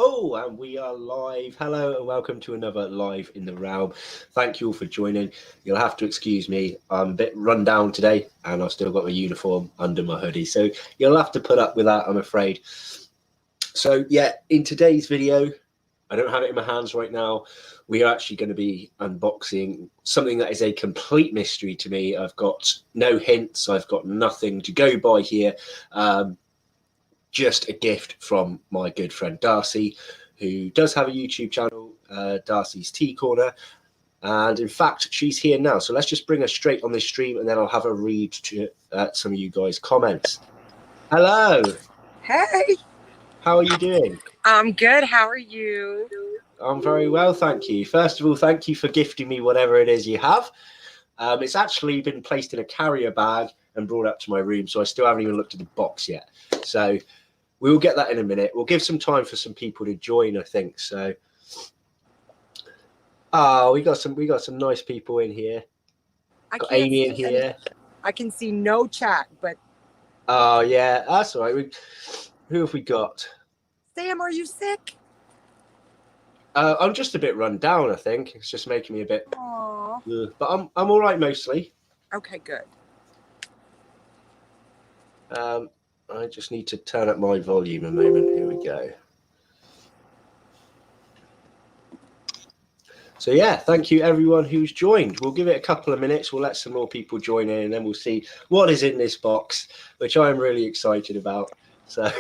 Oh, and we are live. Hello and welcome to another Live in the Realm. Thank you all for joining. You'll have to excuse me. I'm a bit run down today and I've still got my uniform under my hoodie. So you'll have to put up with that, I'm afraid. So yeah, in today's video, I don't have it in my hands right now. We are actually going to be unboxing something that is a complete mystery to me. I've got no hints. I've got nothing to go by here. Just a gift from my good friend Darcy, who does have a YouTube channel, Darcy's Tea Corner. And in fact, she's here now. So let's just bring her straight on this stream and then I'll have a read to some of you guys' comments. Hello. Hey. How are you doing? I'm good. How are you? I'm very well, thank you. First of all, thank you for gifting me whatever it is you have. It's actually been placed in a carrier bag and brought up to my room, so I still haven't even looked at the box yet. So we will get that in a minute. We'll give some time for some people to join, I think. So, we got some nice people in here. Got Amy in here. I can see no chat, but oh yeah, that's all right. Who have we got? Sam, are you sick? I'm just a bit run down. I think it's just making me a bit. Aww. But I'm all right mostly. Okay, good. I just need to turn up my volume a moment. Here we go. So yeah, thank you everyone who's joined. We'll give it a couple of minutes. We'll let some more people join in and then we'll see what is in this box, which I'm really excited about. So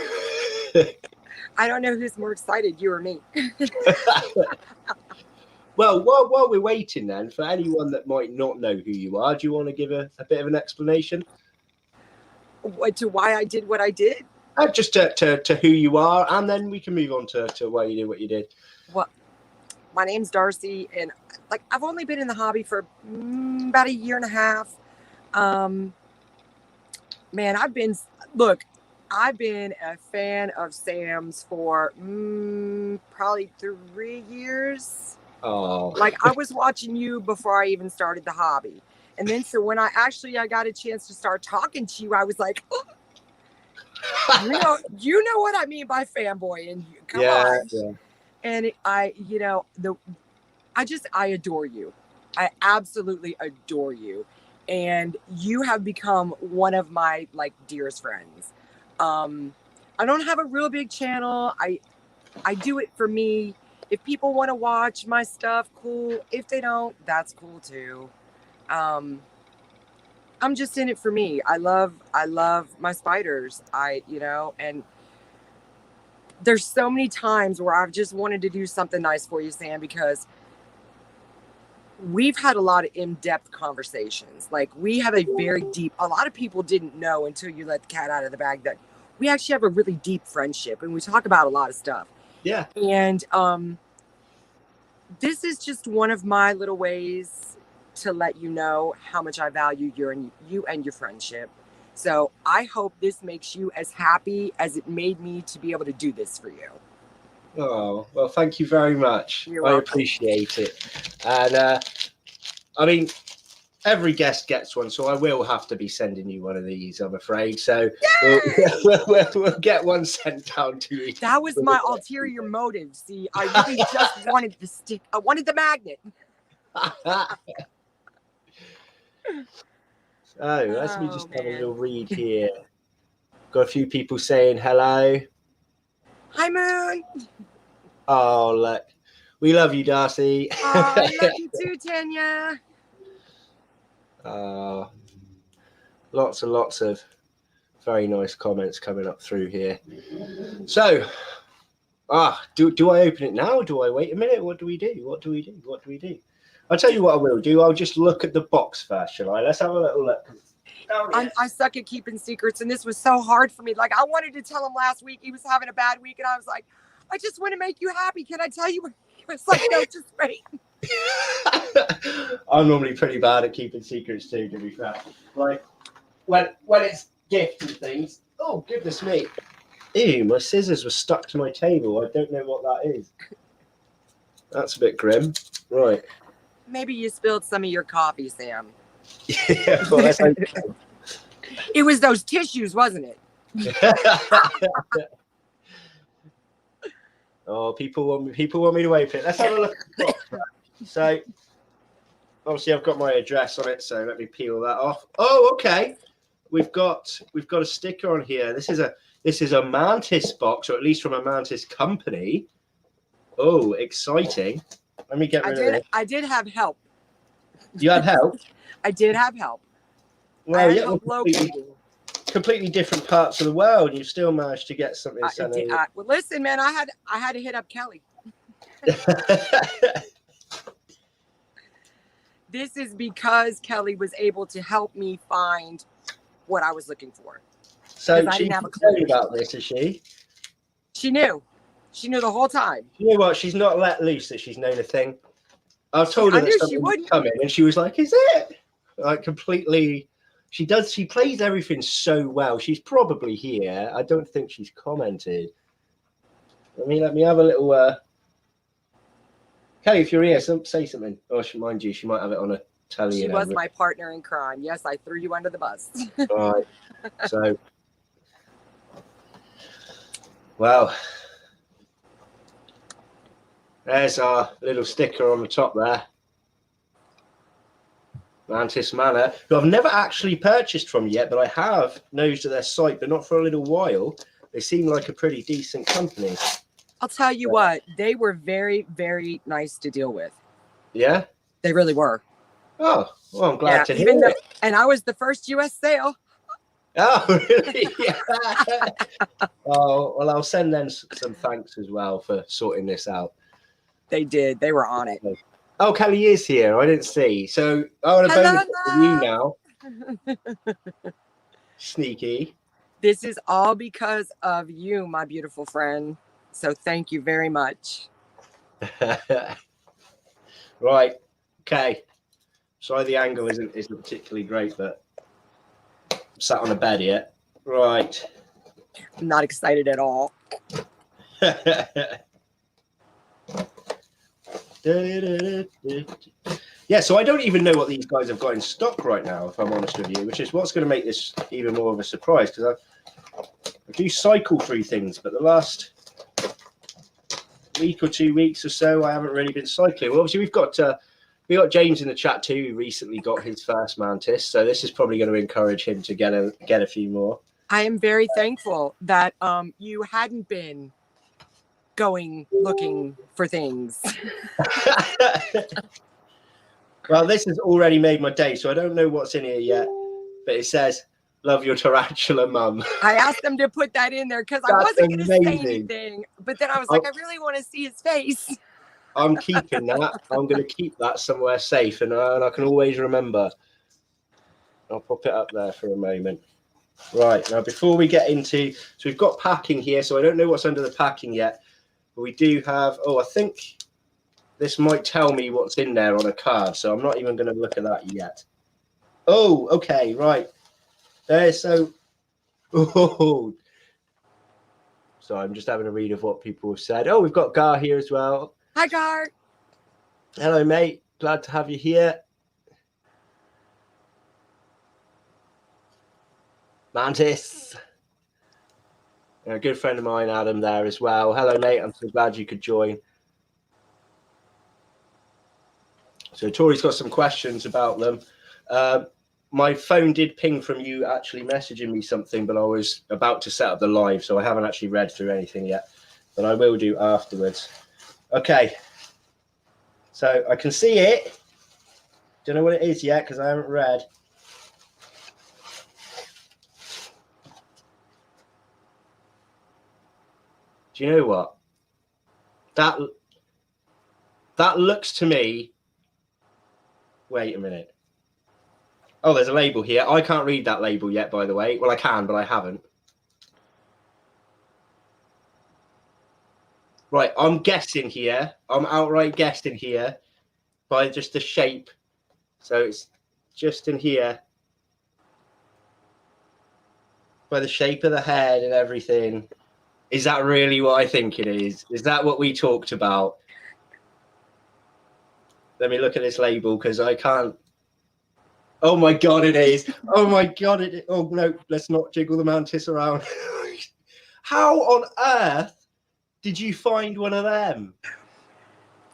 I don't know who's more excited, you or me. Well, while we're waiting then, for anyone that might not know who you are, do you want to give a bit of an explanation? To why I did what I did? Just to who you are, and then we can move on to why you did what you did. Well, my name's Darcy, and like I've only been in the hobby for about a year and a half. Man, I've been a fan of Sam's for probably 3 years. Oh, like I was watching you before I even started the hobby. And then so when I got a chance to start talking to you, I was like, oh. you know what I mean by fanboy, and come on. Yeah. And I adore you. I absolutely adore you. And you have become one of my dearest friends. I don't have a real big channel. I do it for me. If people want to watch my stuff, cool. If they don't, that's cool too. I'm just in it for me. I love my spiders. And there's so many times where I've just wanted to do something nice for you, Sam, because we've had a lot of in-depth conversations. Like we have a lot of people didn't know until you let the cat out of the bag that we actually have a really deep friendship and we talk about a lot of stuff. Yeah. And this is just one of my little ways to let you know how much I value you and your friendship. So I hope this makes you as happy as it made me to be able to do this for you. Oh, well, thank you very much. You're welcome. I appreciate it. And I mean, every guest gets one, so I will have to be sending you one of these, I'm afraid. So we'll get one sent down to you. That was my ulterior motive. See, I really just wanted the stick. I wanted the magnet. Let me just have a little read here. Got a few people saying hello. Hi, Moon. Oh, look. We love you, Darcy. Oh, I love you too, Tanya. Lots and lots of very nice comments coming up through here. So, do I open it now or do I wait a minute? What do we do? I'll tell you what I will do. I'll just look at the box first, shall I? Let's have a little look. I suck at keeping secrets, and this was so hard for me. Like, I wanted to tell him last week he was having a bad week, and I was like, I just want to make you happy. Can I tell you? He was like, no, just wait. I'm normally pretty bad at keeping secrets too, to be fair. Like, when it's gifts and things, oh, goodness me. Ew, my scissors were stuck to my table. I don't know what that is. That's a bit grim. Right. Maybe you spilled some of your coffee, Sam. Yeah, well, that's okay. It was those tissues, wasn't it? Oh, people want me to open it. Let's have a look at the box. So, obviously, I've got my address on it. So let me peel that off. Oh, okay. We've got a sticker on here. This is a Mantis box, or at least from a Mantis company. Oh, exciting! Let me get rid of this. I did have help. You had help? I did have help. Well, yeah, help locating. Completely different parts of the world. You still managed to get something. Well, listen, man, I had to hit up Kelly. This is because Kelly was able to help me find what I was looking for. So she didn't have a clue about this, is she? She knew. She knew the whole time. You know what? She's not let loose that she's known a thing. I've told her that something would come in, and she was like, "Is it?" Like completely. She plays everything so well. She's probably here. I don't think she's commented. Let me have a little. Kelly, if you're here, say something. Oh, mind you, she might have it on a telly. She was my partner in crime. Yes, I threw you under the bus. All right. So, well, there's our little sticker on the top there. Mantis Manor, who I've never actually purchased from yet, but I have nosed at their site, but not for a little while. They seem like a pretty decent company. I'll tell you what, they were very, very nice to deal with. Yeah? They really were. Oh, well, I'm glad to hear it. And I was the first U.S. sale. Oh, really? Oh, well, I'll send them some thanks as well for sorting this out. They did. They were on it. Oh, Kelly is here. I didn't see. So I want to bonus for you now. Sneaky. This is all because of you, my beautiful friend. So thank you very much. Right. Okay. Sorry, the angle isn't particularly great, but I'm sat on a bed yet. Right. I'm not excited at all. Yeah, so I don't even know what these guys have got in stock right now, if I'm honest with you, which is what's going to make this even more of a surprise, because I do cycle through things, but the last week or 2 weeks or so, I haven't really been cycling. Well, obviously, we got James in the chat too, who recently got his first Mantis, so this is probably going to encourage him to get a few more. I am very thankful that you hadn't been going looking for things. Well, this has already made my day, so I don't know what's in here yet, but it says, "Love your tarantula, Mum." I asked them to put that in there because I wasn't going to say anything, but then I was like, I really want to see his face. I'm keeping that. I'm going to keep that somewhere safe, and I can always remember. I'll pop it up there for a moment. Right, now before we get into, so we've got packing here, so I don't know what's under the packing yet, but we do have, I think this might tell me what's in there on a card, so I'm not even going to look at that yet. Oh, okay, right. So I'm just having a read of what people have said. Oh, we've got Gar here as well. Hi, Gar. Hello, mate. Glad to have you here. Mantis. A good friend of mine, Adam, there as well. Hello, mate. I'm so glad you could join. So Tori's got some questions about them. My phone did ping from you actually messaging me something, but I was about to set up the live, so I haven't actually read through anything yet, but I will do afterwards. Okay. So I can see it. Don't know what it is yet because I haven't read. Do you know what? That looks to me. Wait a minute. Oh, there's a label here. I can't read that label yet, by the way. Well, I can, but I haven't. Right, I'm guessing here. I'm outright guessing here by just the shape. So it's just in here. By the shape of the head and everything. Is that really what I think it is? Is that what we talked about? Let me look at this label because I can't. Oh my God, it is. Oh my God, it is. Oh no, let's not jiggle the Mantis around. How on earth Did you find one of them?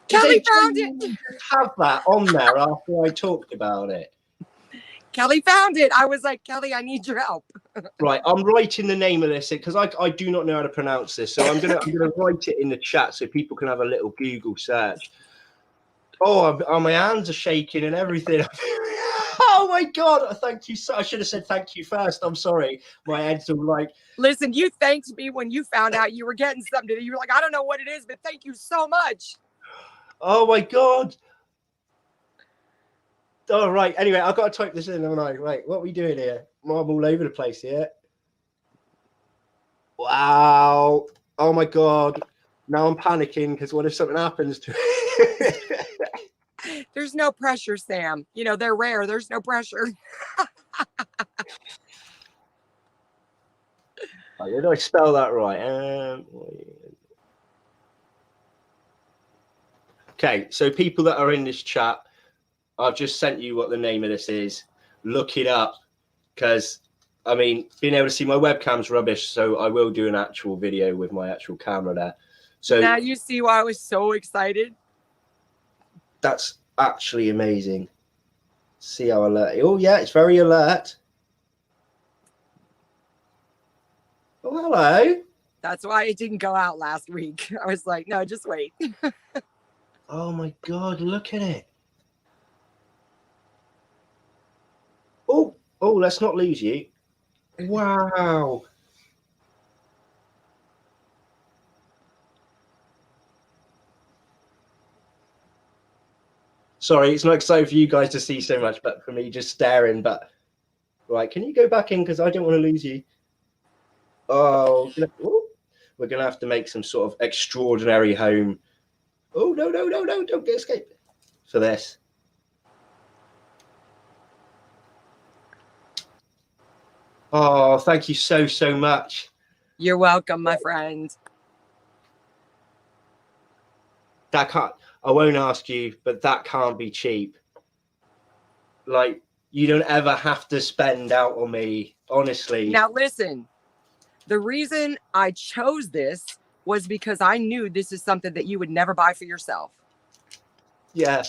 Kelly Did they found it. genuinely just have that on there after I talked about it? Kelly found it. I was like, Kelly, I need your help. Right, I'm writing the name of this because I do not know how to pronounce this, so I'm gonna write it in the chat so people can have a little Google search. Oh, my hands are shaking and everything. Oh my god! Thank you. I should have said thank you first. I'm sorry. My head's all like. Listen, you thanked me when you found out you were getting something. You were like, I don't know what it is, but thank you so much. Oh my god. All right. Anyway, I've got to type this in, haven't I? Wait, what are we doing here? I'm all over the place here. Wow. Oh my god. Now I'm panicking because what if something happens to it? There's no pressure, Sam. You know, they're rare. There's no pressure. Did I spell that right? Okay, so people that are in this chat, I've just sent you what the name of this is. Look it up, because I mean, being able to see my webcam's rubbish, so I will do an actual video with my actual camera there. So now you see why I was so excited. That's actually amazing. See how alert. Oh yeah, it's very alert. Oh, hello. That's why it didn't go out last week. I was like, no, just wait. Oh my god, look at it. Oh, let's not lose you. Wow. Sorry, it's not exciting for you guys to see so much, but for me just staring. But right, can you go back in, because I don't want to lose you. Oh, we're gonna have to make some sort of extraordinary home. Oh no, don't get escaped for this. Oh, thank you so much. You're welcome, my friend. That can't, I won't ask you, but that can't be cheap. Like, you don't ever have to spend out on me, honestly. Now listen, the reason I chose this was because I knew this is something that you would never buy for yourself. Yeah.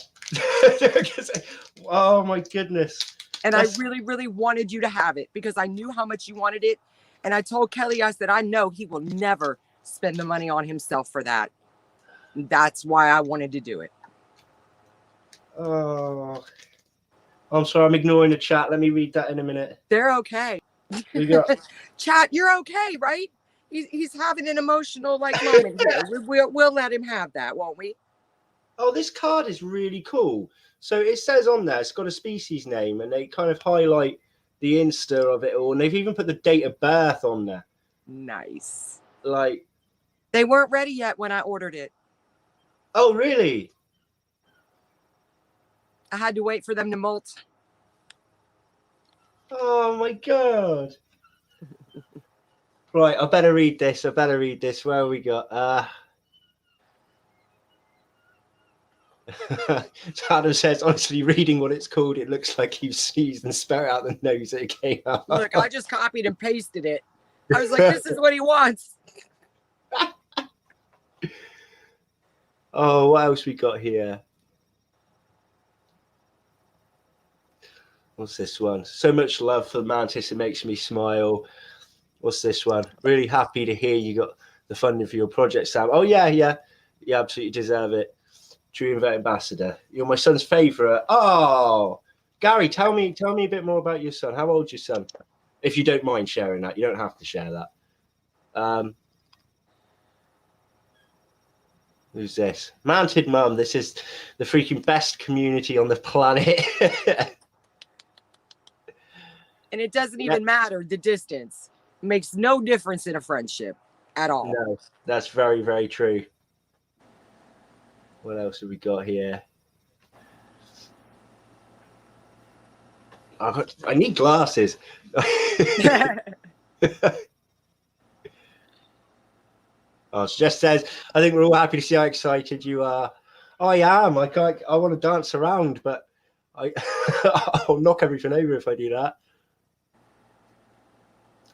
Oh my goodness. And I really wanted you to have it because I knew how much you wanted it. And I told Kelly, I said, I know he will never spend the money on himself for that. That's why I wanted to do it. Oh, I'm sorry, I'm ignoring the chat. Let me read that in a minute. They're okay. Chat, you're okay, right? He's having an emotional moment here. We'll let him have that, won't we? Oh, this card is really cool. So it says on there, it's got a species name, and they kind of highlight the Insta of it all, and they've even put the date of birth on there. Nice. Like, they weren't ready yet when I ordered it. Oh, really? I had to wait for them to molt. Oh my god. Right, I better read this. Where have we got? Adam says, honestly, reading what it's called, it looks like you sneezed and spat out the nose that it came out. Look, I just copied and pasted it. I was like, this is what he wants. Oh, what else we got here? What's this one? So much love for Mantis, it makes me smile. What's this one? Really happy to hear you got the funding for your project, Sam. Oh, yeah. You absolutely deserve it. True Invert Ambassador. You're my son's favourite. Oh, Gary, tell me a bit more about your son. How old's your son? If you don't mind sharing that. You don't have to share that. Who's this? Mounted Mum. This is the freaking best community on the planet. And it doesn't even matter the distance. It makes no difference in a friendship at all. No, that's very, very true. What else have we got here? I need glasses. Oh, it just says, I think we're all happy to see how excited you are. I am. I want to dance around, but I'll knock everything over if I do that.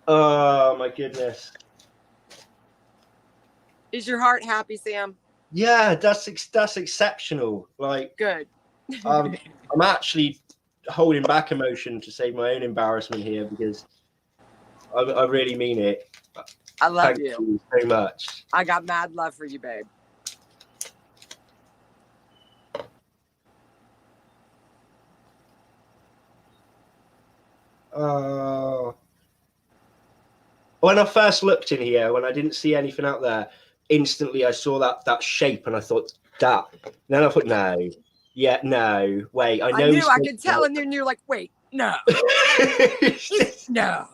Oh my goodness. Is your heart happy, Sam? Yeah, that's exceptional. Like, Good. I'm actually holding back emotion to save my own embarrassment here because I really mean it. I love Thank you. you so much. I got mad love for you, babe. When I first looked in here, when I didn't see anything out there, instantly I saw that shape and I thought that. And then I thought, no, wait. I know knew I could tell, and then you're like, wait, no, no.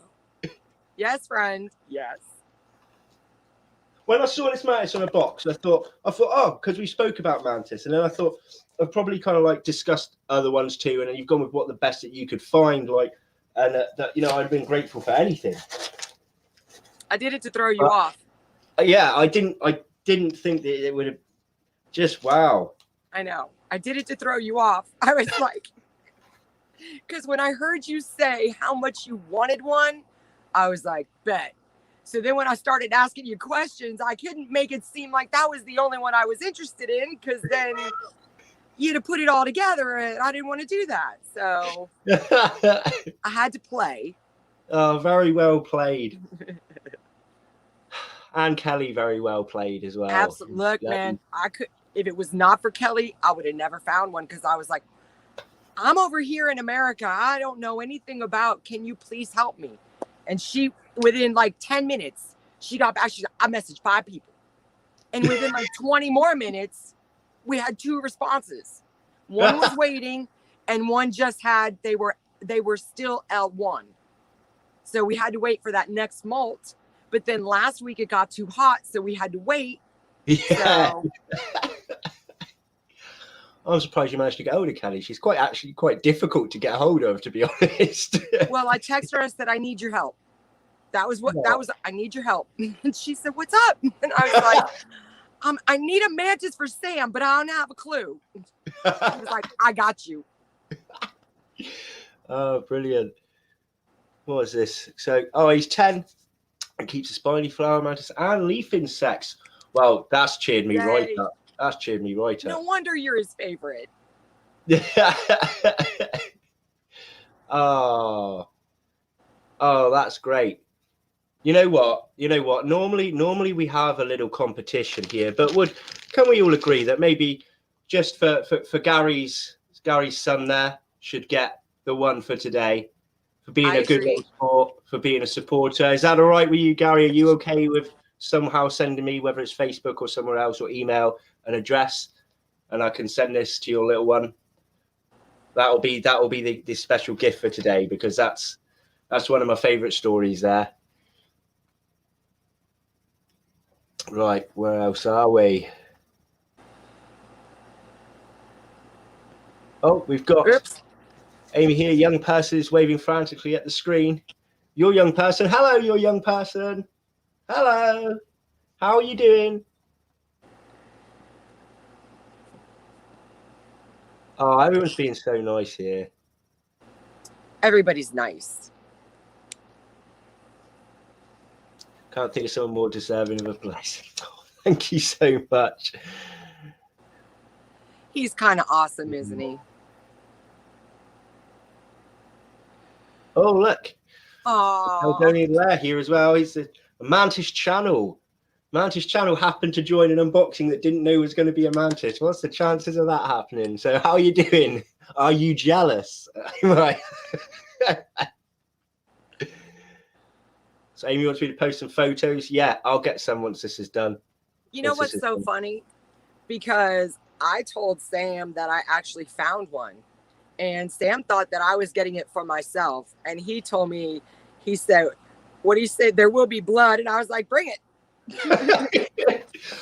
Yes, friend. Yes. When I saw this Mantis on a box, I thought, oh, because we spoke about Mantis, and then I thought I've probably kind of like discussed other ones too, and then you've gone with what the best that you could find, like, and that I've been grateful for anything. I did it to throw you off. Yeah, I didn't think that it would have. Just wow. I know. I did it to throw you off. I was like, because when I heard you say how much you wanted one, I was like, bet. So then when I started asking you questions, I couldn't make it seem like that was the only one I was interested in, because then you'd have put it all together and I didn't want to do that. So I had to play. Oh, very well played. And Kelly very well played as well. Absolutely. Look, man, I could, if it was not for Kelly, I would have never found one, because I was like, I'm over here in America. I don't know anything about, can you please help me? And she, within like 10 minutes, she got back. She's like, I messaged 5 people. And within like 20 more minutes, we had 2 responses. One was waiting, and one just had, they were still L1. So we had to wait for that next molt. But then last week it got too hot, so we had to wait. Yeah. So, I'm surprised you managed to get hold of Kelly. She's quite difficult to get hold of, to be honest. well, I texted her and said, I need your help. That was, I need your help. And she said, what's up? And I was like, I need a Mantis for Sam, but I don't have a clue. I was like, I got you. Oh, brilliant. What is this? So, he's 10 and keeps a spiny flower mantis and leaf insects. Well, that's cheered me right up. That's cheered me right up. No wonder you're his favorite. Oh, that's great. You know what? Normally we have a little competition here, but can we all agree that maybe just for Gary's son there should get the one for today, for being a good little sport, for being a supporter? Is that all right with you, Gary? Are you okay with somehow sending me, whether it's Facebook or somewhere else, or email an address, and I can send this to your little one? That'll be the special gift for today, because that's one of my favorite stories there. Right, where else are we? Oh, we've got Amy here. Young person is waving frantically at the screen. Your young person. Hello, your young person. Hello. How are you doing? Oh, everyone's being so nice here. Everybody's nice. Can't think of someone more deserving of a blessing. Oh, thank you so much. He's kind of awesome, isn't he? Oh, look. Oh, Donnie Lair here as well. He's a Mantis channel. Mantis channel happened to join an unboxing that didn't know was going to be a Mantis. What's the chances of that happening? So how are you doing? Are you jealous? Right. So Amy wants me to post some photos. Yeah, I'll get some once this is done. You know what's so funny? Because I told Sam that I actually found one. And Sam thought that I was getting it for myself. And he told me, he said, what he said, there will be blood. And I was like, bring it.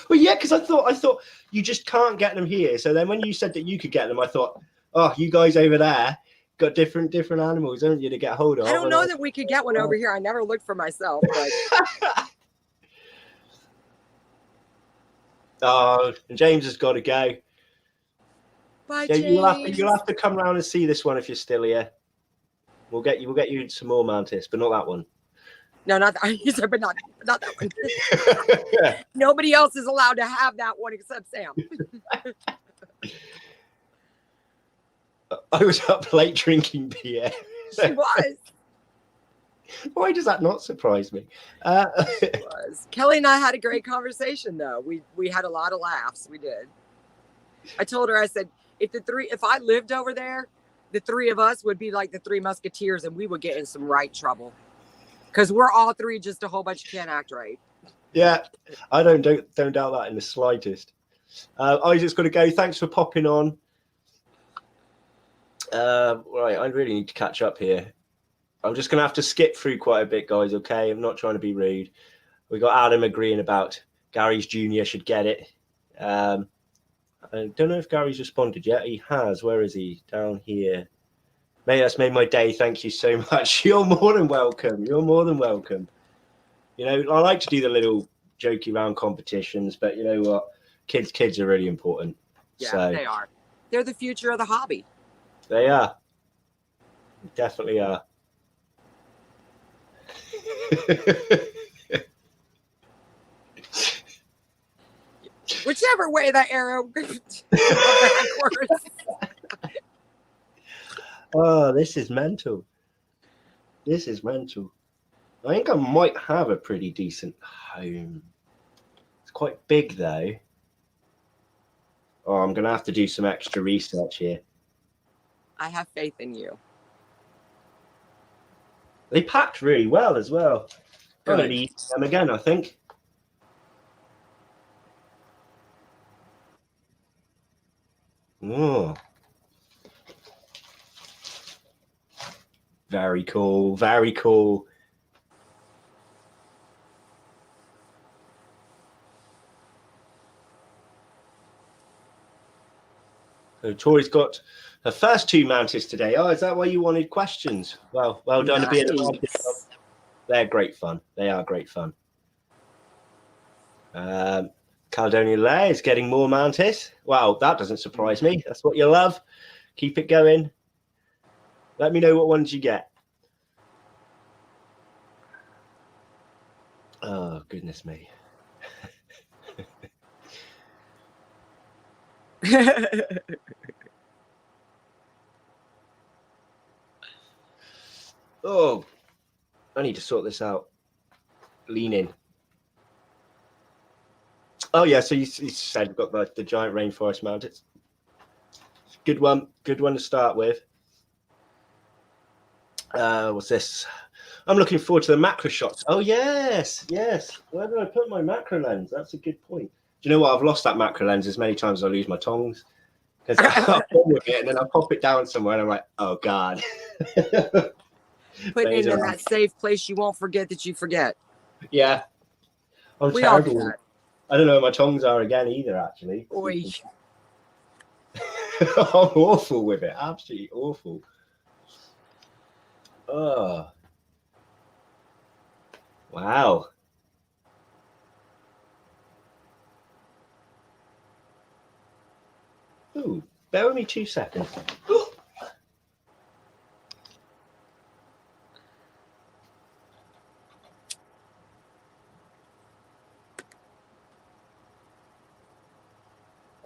Well, yeah, because I thought you just can't get them here. So then when you said that you could get them, I thought, oh, you guys over there got different animals, haven't you, to get hold of? I don't know that we could get one over here. I never looked for myself. But... Oh, James has got to go. Bye, yeah, James. You'll have to come round and see this one if you're still here. We'll get you some more Mantis, but not that one. No, not that. You said, but not that one. Nobody else is allowed to have that one except Sam. I was up late drinking beer. She was. Why does that not surprise me? She was. Kelly and I had a great conversation, though. We had a lot of laughs. We did. I told her, I said, if I lived over there, the three of us would be like the Three Musketeers, and we would get in some right trouble. Because we're all three just a whole bunch of can't act right. Yeah, I don't doubt that in the slightest. I just got to go. Thanks for popping on. Right, I really need to catch up here. I'm just going to have to skip through quite a bit, guys, okay? I'm not trying to be rude. We got Adam agreeing about Gary's Jr. should get it. I don't know if Gary's responded yet. He has. Where is he? Down here. Mate, that's made my day. Thank you so much. You're more than welcome. You're more than welcome. You know, I like to do the little jokey round competitions, but you know what? Kids are really important. Yeah, so, they are. They're the future of the hobby. They are. They definitely are. Whichever way that arrow backwards. Oh, this is mental. This is mental. I think I might have a pretty decent home. It's quite big, though. Oh, I'm going to have to do some extra research here. I have faith in you. They packed really well as well. Good. Going to be them again, I think. Oh. Very cool. Very cool. So Tori's got her first two Mantis today. Oh, is that why you wanted questions? Well done to be an artist. They're great fun. They are great fun. Caledonia Lair is getting more Mantis. Wow, that doesn't surprise me. That's what you love. Keep it going. Let me know what ones you get. Oh, goodness me. Oh, I need to sort this out. Lean in. Oh, yeah, so you said you've got the giant rainforest Mantis. Good one to start with. What's this? I'm looking forward to the macro shots. Oh, yes. Where did I put my macro lens? That's a good point. Do you know what? I've lost that macro lens as many times as I lose my tongs. Because I'm with it, and then I pop it down somewhere, and I'm like, oh, God. Putting it in that safe place you won't forget that you forget. Yeah. I'm we terrible. All do that. I don't know where my tongs are again either, actually. Oy. I'm awful with it. Absolutely awful. Oh. Wow. Ooh, bear with me 2 seconds.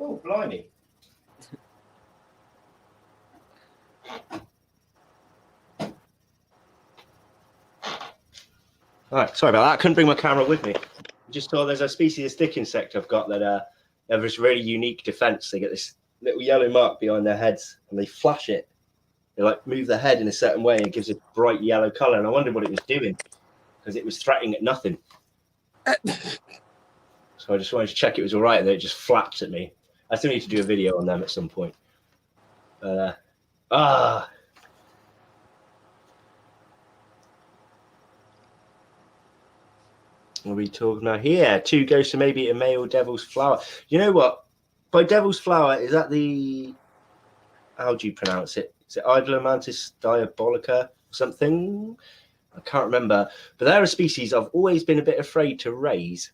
Oh, blimey. All right, sorry about that. I couldn't bring my camera with me. I just saw there's a species of stick insect I've got that have this really unique defense. They get this little yellow mark behind their heads and they flash it. They like move their head in a certain way and it gives a bright yellow color. And I wondered what it was doing because it was threatening at nothing. So I just wanted to check it was all right, and then it just flaps at me. I still need to do a video on them at some point. What are we talking about here? 2 ghosts and maybe a male devil's flower. You know what? By devil's flower, is that the... How do you pronounce it? Is it Idler Mantis diabolica or something? I can't remember. But they're a species I've always been a bit afraid to raise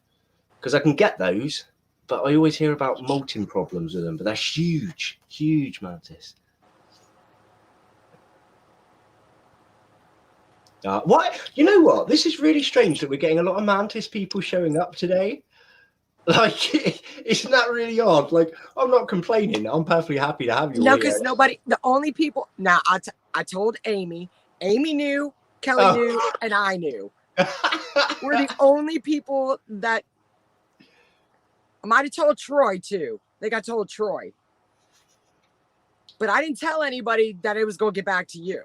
because I can get those, but I always hear about molting problems with them. But they're huge, huge mantis. What? You know what? This is really strange that we're getting a lot of Mantis people showing up today. Like, isn't that really odd? Like, I'm not complaining. I'm perfectly happy to have you No, all because here. nobody, the only people, now I told Amy knew, Kelly knew, and I knew. We're the only people that, I might have told Troy too. I think I told Troy. But I didn't tell anybody that it was going to get back to you.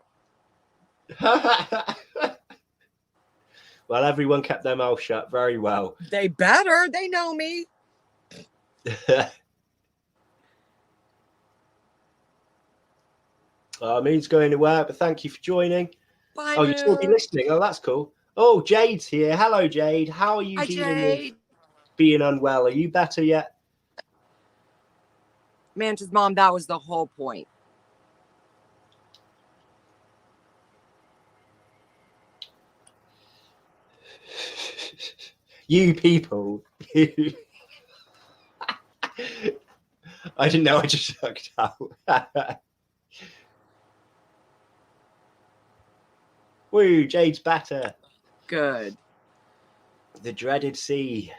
Well, everyone kept their mouth shut very well. They better. They know me. Moon's going to work, but thank you for joining. Bye, You'll still be listening. Oh, that's cool. Oh, Jade's here. Hello, Jade. How are you dealing with being unwell? Are you better yet? Mantis mom, that was the whole point. You people. I didn't know I just sucked out. Woo, Jade's better. Good. The dreaded sea.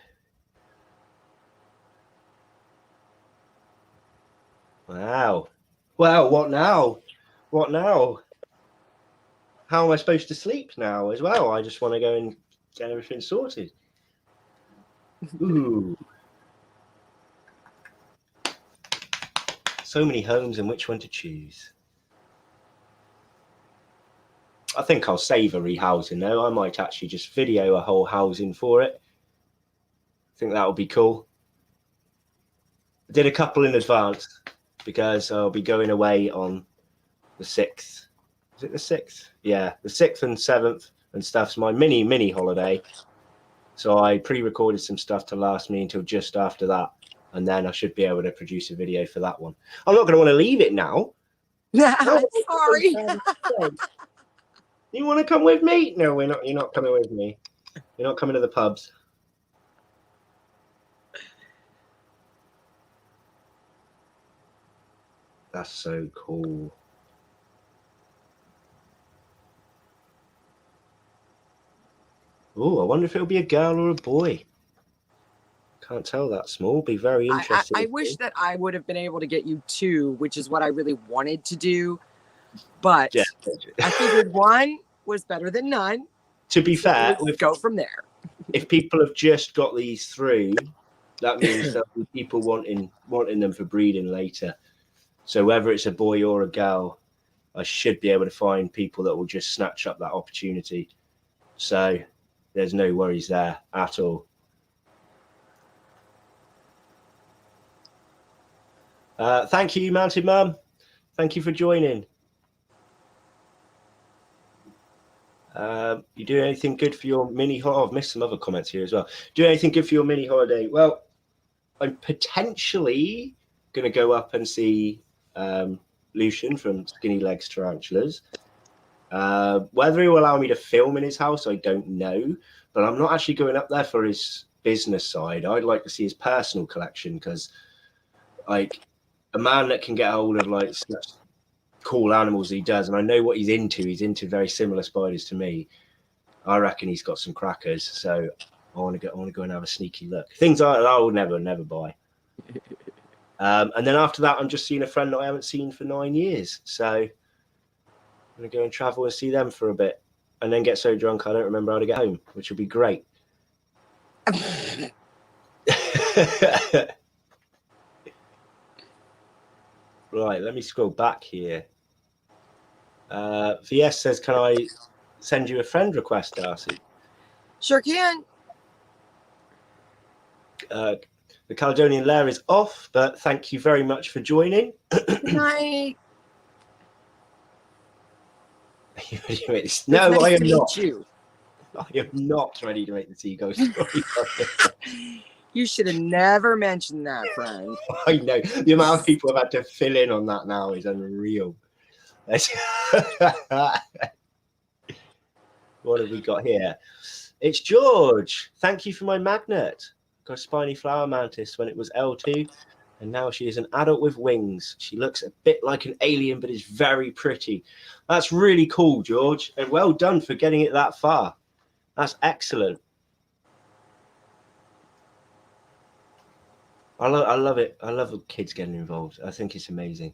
Wow. Well, what now? What now? How am I supposed to sleep now as well? I just want to go and get everything sorted. Ooh. So many homes and which one to choose. I think I'll save a rehousing though. I might actually just video a whole housing for it. I think that would be cool. I did a couple in advance because I'll be going away on the 6th. Is it the 6th? Yeah, the 6th and 7th and stuff's my mini holiday. So I pre-recorded some stuff to last me until just after that. And then I should be able to produce a video for that one. I'm not going to want to leave it now. Sorry. You want to come with me? No, we're not. You're not coming with me. You're not coming to the pubs. That's so cool. Oh, I wonder if it'll be a girl or a boy. Can't tell that small. Be very interesting. I wish that I would have been able to get you 2, which is what I really wanted to do. But yeah. I figured 1 was better than none. To be fair, we'll go from there. If people have just got these through, that means there'll be people wanting them for breeding later. So whether it's a boy or a girl, I should be able to find people that will just snatch up that opportunity. So there's no worries there at all. Thank you, Mounted Mum. Thank you for joining. You do anything good for your mini holiday? I've missed some other comments here as well. Do anything good for your mini holiday? Well, I'm potentially going to go up and see Lucian from Skinny Legs Tarantulas. Whether he will allow me to film in his house, I don't know. But I'm not actually going up there for his business side. I'd like to see his personal collection because, like, a man that can get hold of like such cool animals he does, and I know what he's into very similar spiders to me. I reckon he's got some crackers, so I want to go and have a sneaky look. Things I will never buy. And then after that, I'm just seeing a friend that I haven't seen for 9 years, so I'm gonna go and travel and see them for a bit, and then get so drunk I don't remember how to get home, which will be great. Right, let me scroll back here. VS says, can I send you a friend request, Darcy? Sure can. The Caledonian Lair is off, but thank you very much for joining. Good night. No, nice I am not. I am not ready to make the seagull story. You should have never mentioned that, friend. I know. The amount of people have had to fill in on that now is unreal. What have we got here? It's George. Thank you for my magnet. Got a spiny flower mantis when it was L2. And now she is an adult with wings. She looks a bit like an alien, but is very pretty. That's really cool, George. And well done for getting it that far. That's excellent. I love it. I love kids getting involved. I think it's amazing.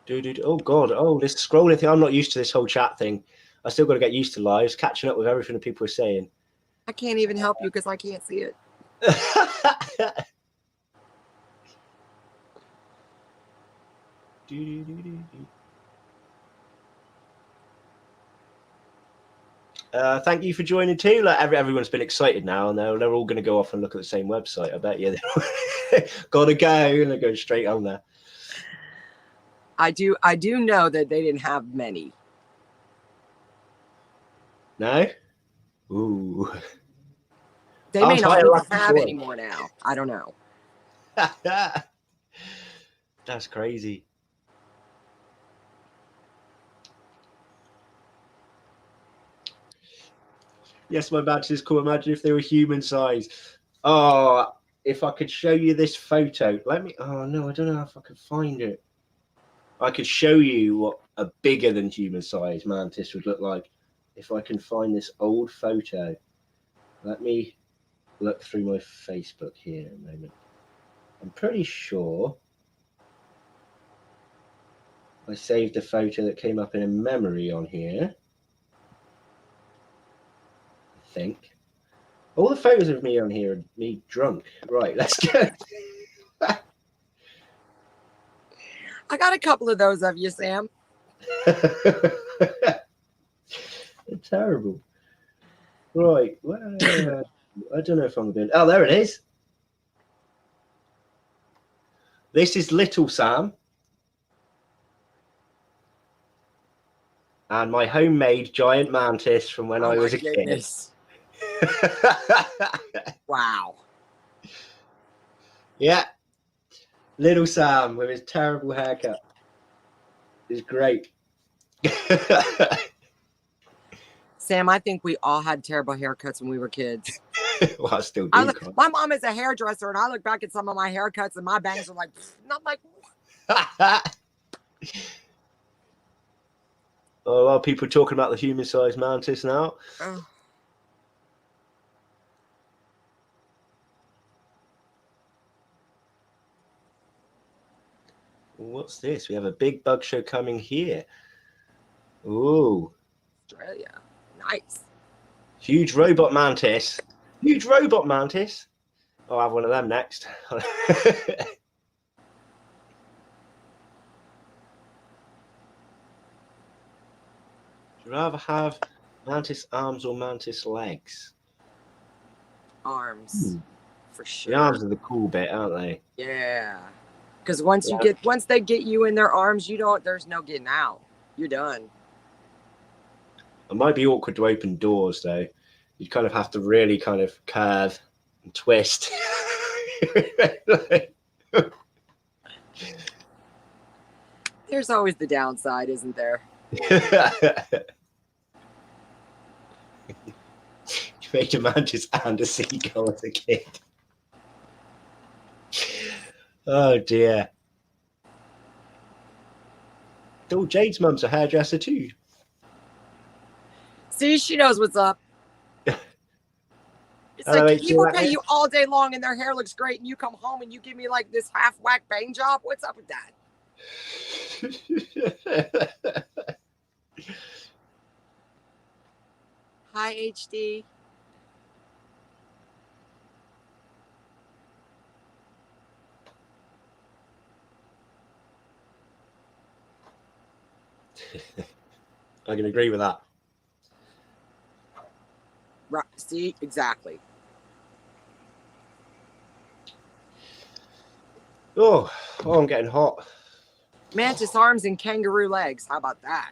Dude. Oh, God. Oh, this scrolling thing. I'm not used to this whole chat thing. I still got to get used to lives, catching up with everything that people are saying. I can't even help you because I can't see it. Thank you for joining too. Like everyone's been excited now, and they're all going to go off and look at the same website. I bet you. Gotta go, and they're going straight on there. I do know that they didn't have many. No. Ooh. They may not even have any more now. I don't know. That's crazy. Yes, my Mantis is cool. Imagine if they were human size. Oh, if I could show you this photo. Let me. Oh, no, I don't know if I could find it. I could show you what a bigger than human size mantis would look like if I can find this old photo. Let me look through my Facebook here in a moment. I'm pretty sure I saved a photo that came up in a memory on here. I think. All the photos of me on here are me drunk. Right, let's go. I got a couple of those of you, Sam. They're terrible. Right. Well, I don't know if I'm going. Oh, there it is. This is little Sam. And my homemade giant mantis from when I was a kid. Wow. Yeah. Little Sam with his terrible haircut. It's great. Sam, I think we all had terrible haircuts when we were kids. Well, I still do. My mom is a hairdresser, and I look back at some of my haircuts, and my bangs are like, not like. A lot of people talking about the human-sized mantis now. Oh. What's this? We have a big bug show coming here. Ooh. Australia. Nice. Huge robot mantis. Huge robot mantis. I'll have one of them next. Would you rather have mantis arms or mantis legs? Arms. For sure. The arms are the cool bit, aren't they? Yeah. Because once they get you in their arms, there's no getting out. You're done. It might be awkward to open doors though. You kind of have to really kind of curve and twist. There's always the downside, isn't there? You made a mantis and a seagull as a kid. Oh dear. Oh, Jade's mum's a hairdresser too. See, she knows what's up. It's like people pay you all day long and their hair looks great, and you come home and you give me like this half-whack bang job. What's up with that? Hi, HD. I can agree with that. Right. See, exactly. Oh, I'm getting hot. Mantis arms and kangaroo legs. How about that?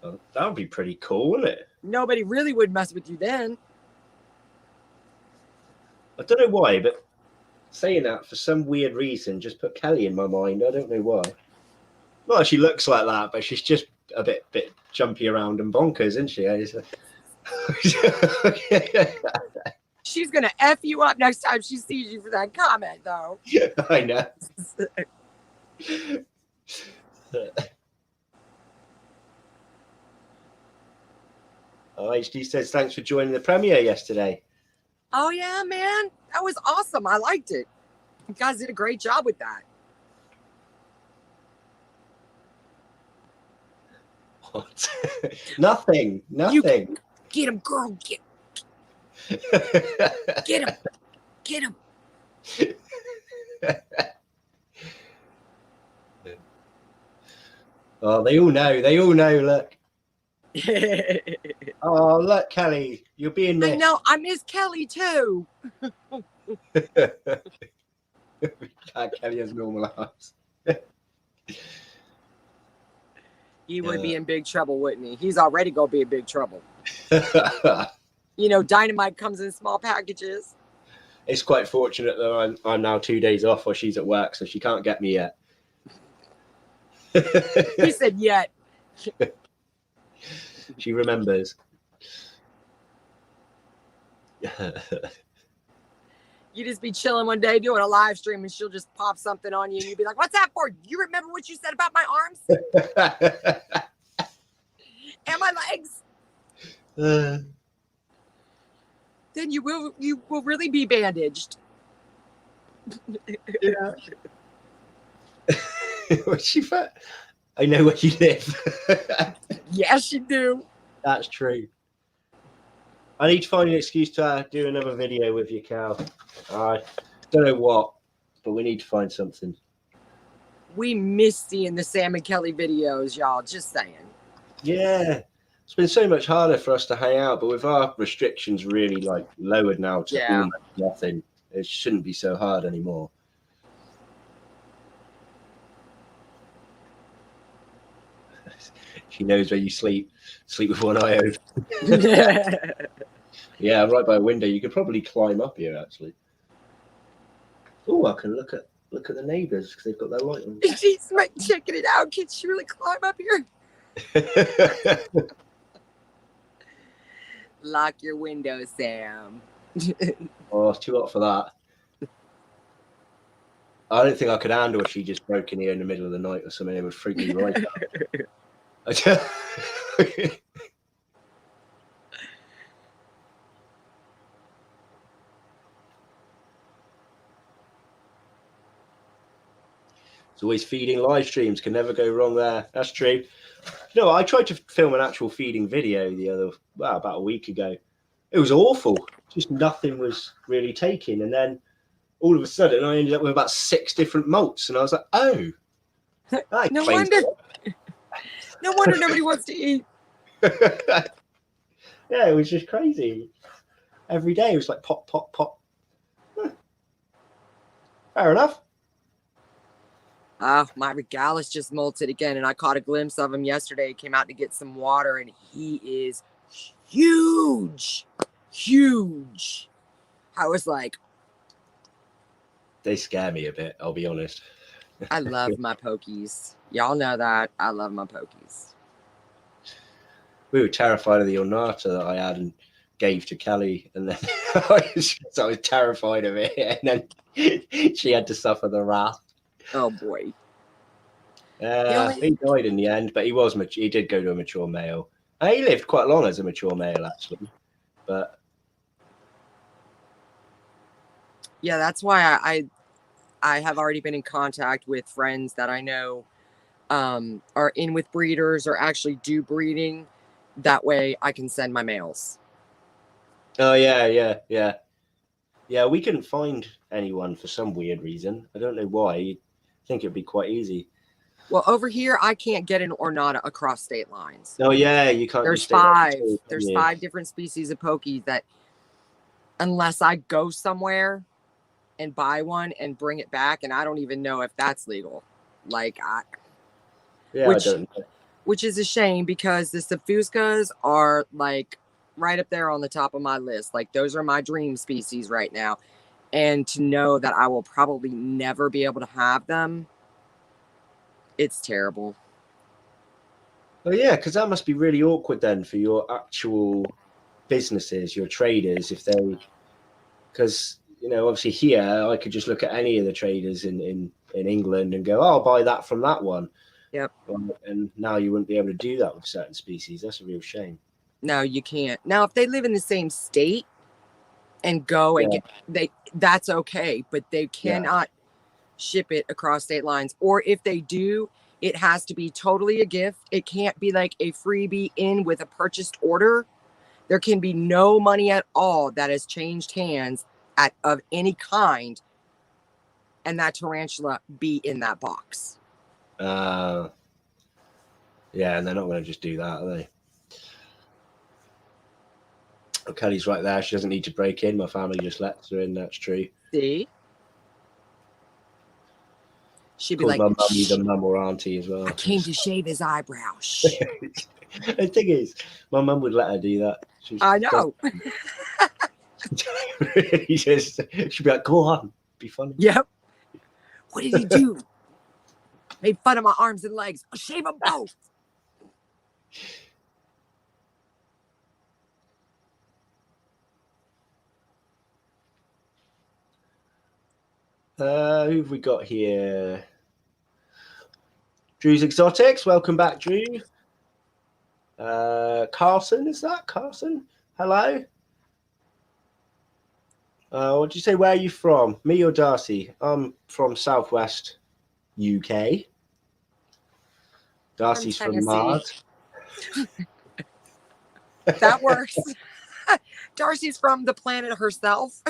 Oh, that would be pretty cool, wouldn't it? Nobody really would mess with you then. I don't know why, but saying that for some weird reason just put Kelly in my mind. I don't know why. Well, she looks like that, but she's just a bit jumpy around and bonkers, isn't she? She's gonna F you up next time she sees you for that comment, though. I know. HD says thanks for joining the premiere yesterday. Oh yeah, man, that was awesome. I liked it. You guys did a great job with that. What? Nothing. Get him, girl. Get him. Get him. Oh, they all know. Look. Oh, look, Kelly, you're being missed. I know. I miss Kelly too. Kelly has normal eyes. He would be in big trouble, wouldn't he? He's already gonna be in big trouble. Dynamite comes in small packages. It's quite fortunate that I'm now 2 days off while she's at work, so she can't get me yet. He said yet. She remembers. You just be chilling one day doing a live stream and she'll just pop something on you and you'll be like, what's that for? You remember what you said about my arms? And my legs? Then you will really be bandaged. Yeah. What's she fat? I know where you live. Yes, you do. That's true. I need to find an excuse to do another video with you, Cal. I don't know what, but we need to find something. We miss seeing the Sam and Kelly videos, y'all. Just saying. Yeah. It's been so much harder for us to hang out, but with our restrictions really lowered now to almost nothing, it shouldn't be so hard anymore. She knows where you sleep with one eye open. Yeah, right by a window. You could probably climb up here, actually. Oh, I can look at the neighbours because they've got their light on. She's checking it out. Can she really climb up here? Lock your window, Sam. Oh, it's too hot for that. I don't think I could handle if she just broke in here in the middle of the night or something. It would freak me right out. It's always feeding live streams. Can never go wrong there. That's true. No, I tried to film an actual feeding video about a week ago. It was awful. Just nothing was really taking. And then all of a sudden I ended up with about 6 different molts. And I was like, oh. No wonder nobody wants to eat. Yeah, it was just crazy. Every day it was like pop, pop, pop. Fair enough. My Regalis just molted again, and I caught a glimpse of him yesterday. He came out to get some water, and he is huge. Huge. I was like... They scare me a bit, I'll be honest. I love my pokies. Y'all know that. I love my pokies. We were terrified of the Ornata that I had and gave to Kelly, and then I was terrified of it, and then she had to suffer the wrath. Oh boy. He died in the end, but he did go to a mature male. He lived quite long as a mature male, actually. But yeah, that's why I have already been in contact with friends that I know are in with breeders or actually do breeding. That way I can send my males. Oh yeah. Yeah, we couldn't find anyone for some weird reason. I don't know why. You'd think it'd be quite easy. Well, over here I can't get an Ornata across state lines. Oh yeah, you can't. There's 5. There's 5 different species of pokies that, unless I go somewhere and buy one and bring it back, and I don't even know if that's legal. I don't know. Which is a shame because the Safuskas are right up there on the top of my list. Those are my dream species right now. And to know that I will probably never be able to have them, it's terrible. Oh yeah, because that must be really awkward then for your actual businesses, your traders, if they, because obviously here I could just look at any of the traders in England and go, oh, I'll buy that from that one. Yep. And now you wouldn't be able to do that with certain species. That's a real shame. No, you can't. Now, if they live in the same state and go and that's okay, but they cannot ship it across state lines. Or if they do, it has to be totally a gift. It can't be like a freebie in with a purchased order. There can be no money at all that has changed hands of any kind, and that tarantula be in that box. Yeah, and they're not going to just do that, are they? Oh, Kelly's right there. She doesn't need to break in. My family just lets her in. That's true. See? She'd be Called like, my mum either mum or auntie as well. I came to shave his eyebrows. The thing is, my mum would let her do that. I know. She'd be like, go on, be funny. Yep. What did he do? Made fun of my arms and legs. I'll shave them both. Who have we got here? Drew's Exotics. Welcome back, Drew. Carson, is that Carson? Hello. What did you say? Where are you from? Me or Darcy? I'm from Southwest UK. Darcy's from Mars. That works. Darcy's from the planet herself.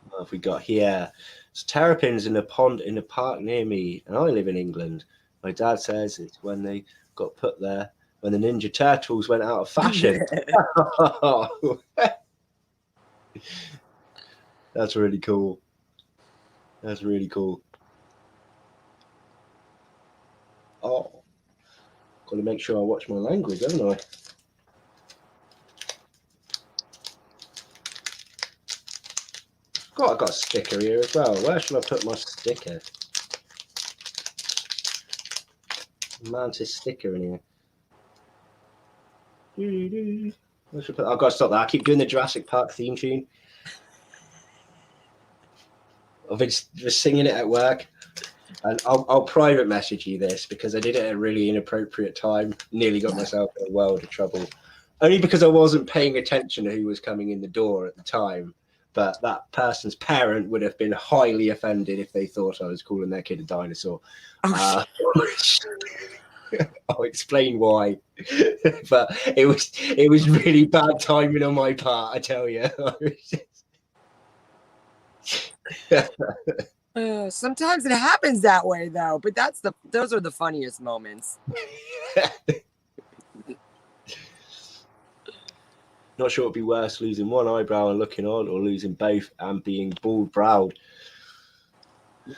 What have we got here? It's terrapins in a pond in a park near me, and I live in England. My dad says it's when they got put there when the Ninja Turtles went out of fashion. That's really cool. That's really cool. Oh, got to make sure I watch my language, haven't I? God, I got a sticker here as well. Where should I put my sticker? Mantis sticker in here. Where should I put? I've got to stop that. I keep doing the Jurassic Park theme tune. I've been just singing it at work. And I'll private message you this because I did it at a really inappropriate time. Nearly got myself in a world of trouble. Only because I wasn't paying attention to who was coming in the door at the time. But that person's parent would have been highly offended if they thought I was calling their kid a dinosaur. I'll explain why. But it was really bad timing on my part, I tell you. Sometimes it happens that way, though. But those are the funniest moments. Not sure it'd be worse losing one eyebrow and looking odd, or losing both and being bald-browed. I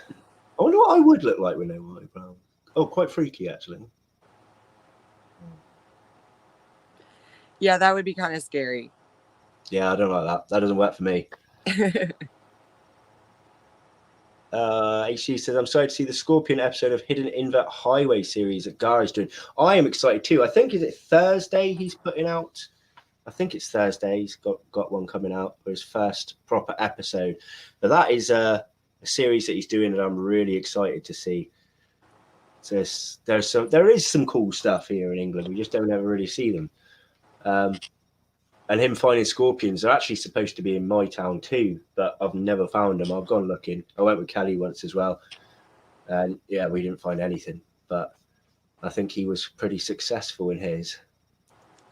wonder what I would look like with no eyebrow. Oh, quite freaky, actually. Yeah, that would be kind of scary. Yeah, I don't like that. That doesn't work for me. HC says, I'm sorry to see the Scorpion episode of Hidden Invert Highway series that Gara's doing. I am excited too. I think, is it Thursday he's putting out? I think it's Thursday. He's got one coming out for his first proper episode. But that is a series that he's doing that I'm really excited to see. So there is some cool stuff here in England. We just don't ever really see them. And him finding scorpions, they're actually supposed to be in my town too, but I've never found them. I've gone looking. I went with Kelly once as well. And yeah, we didn't find anything. But I think he was pretty successful in his.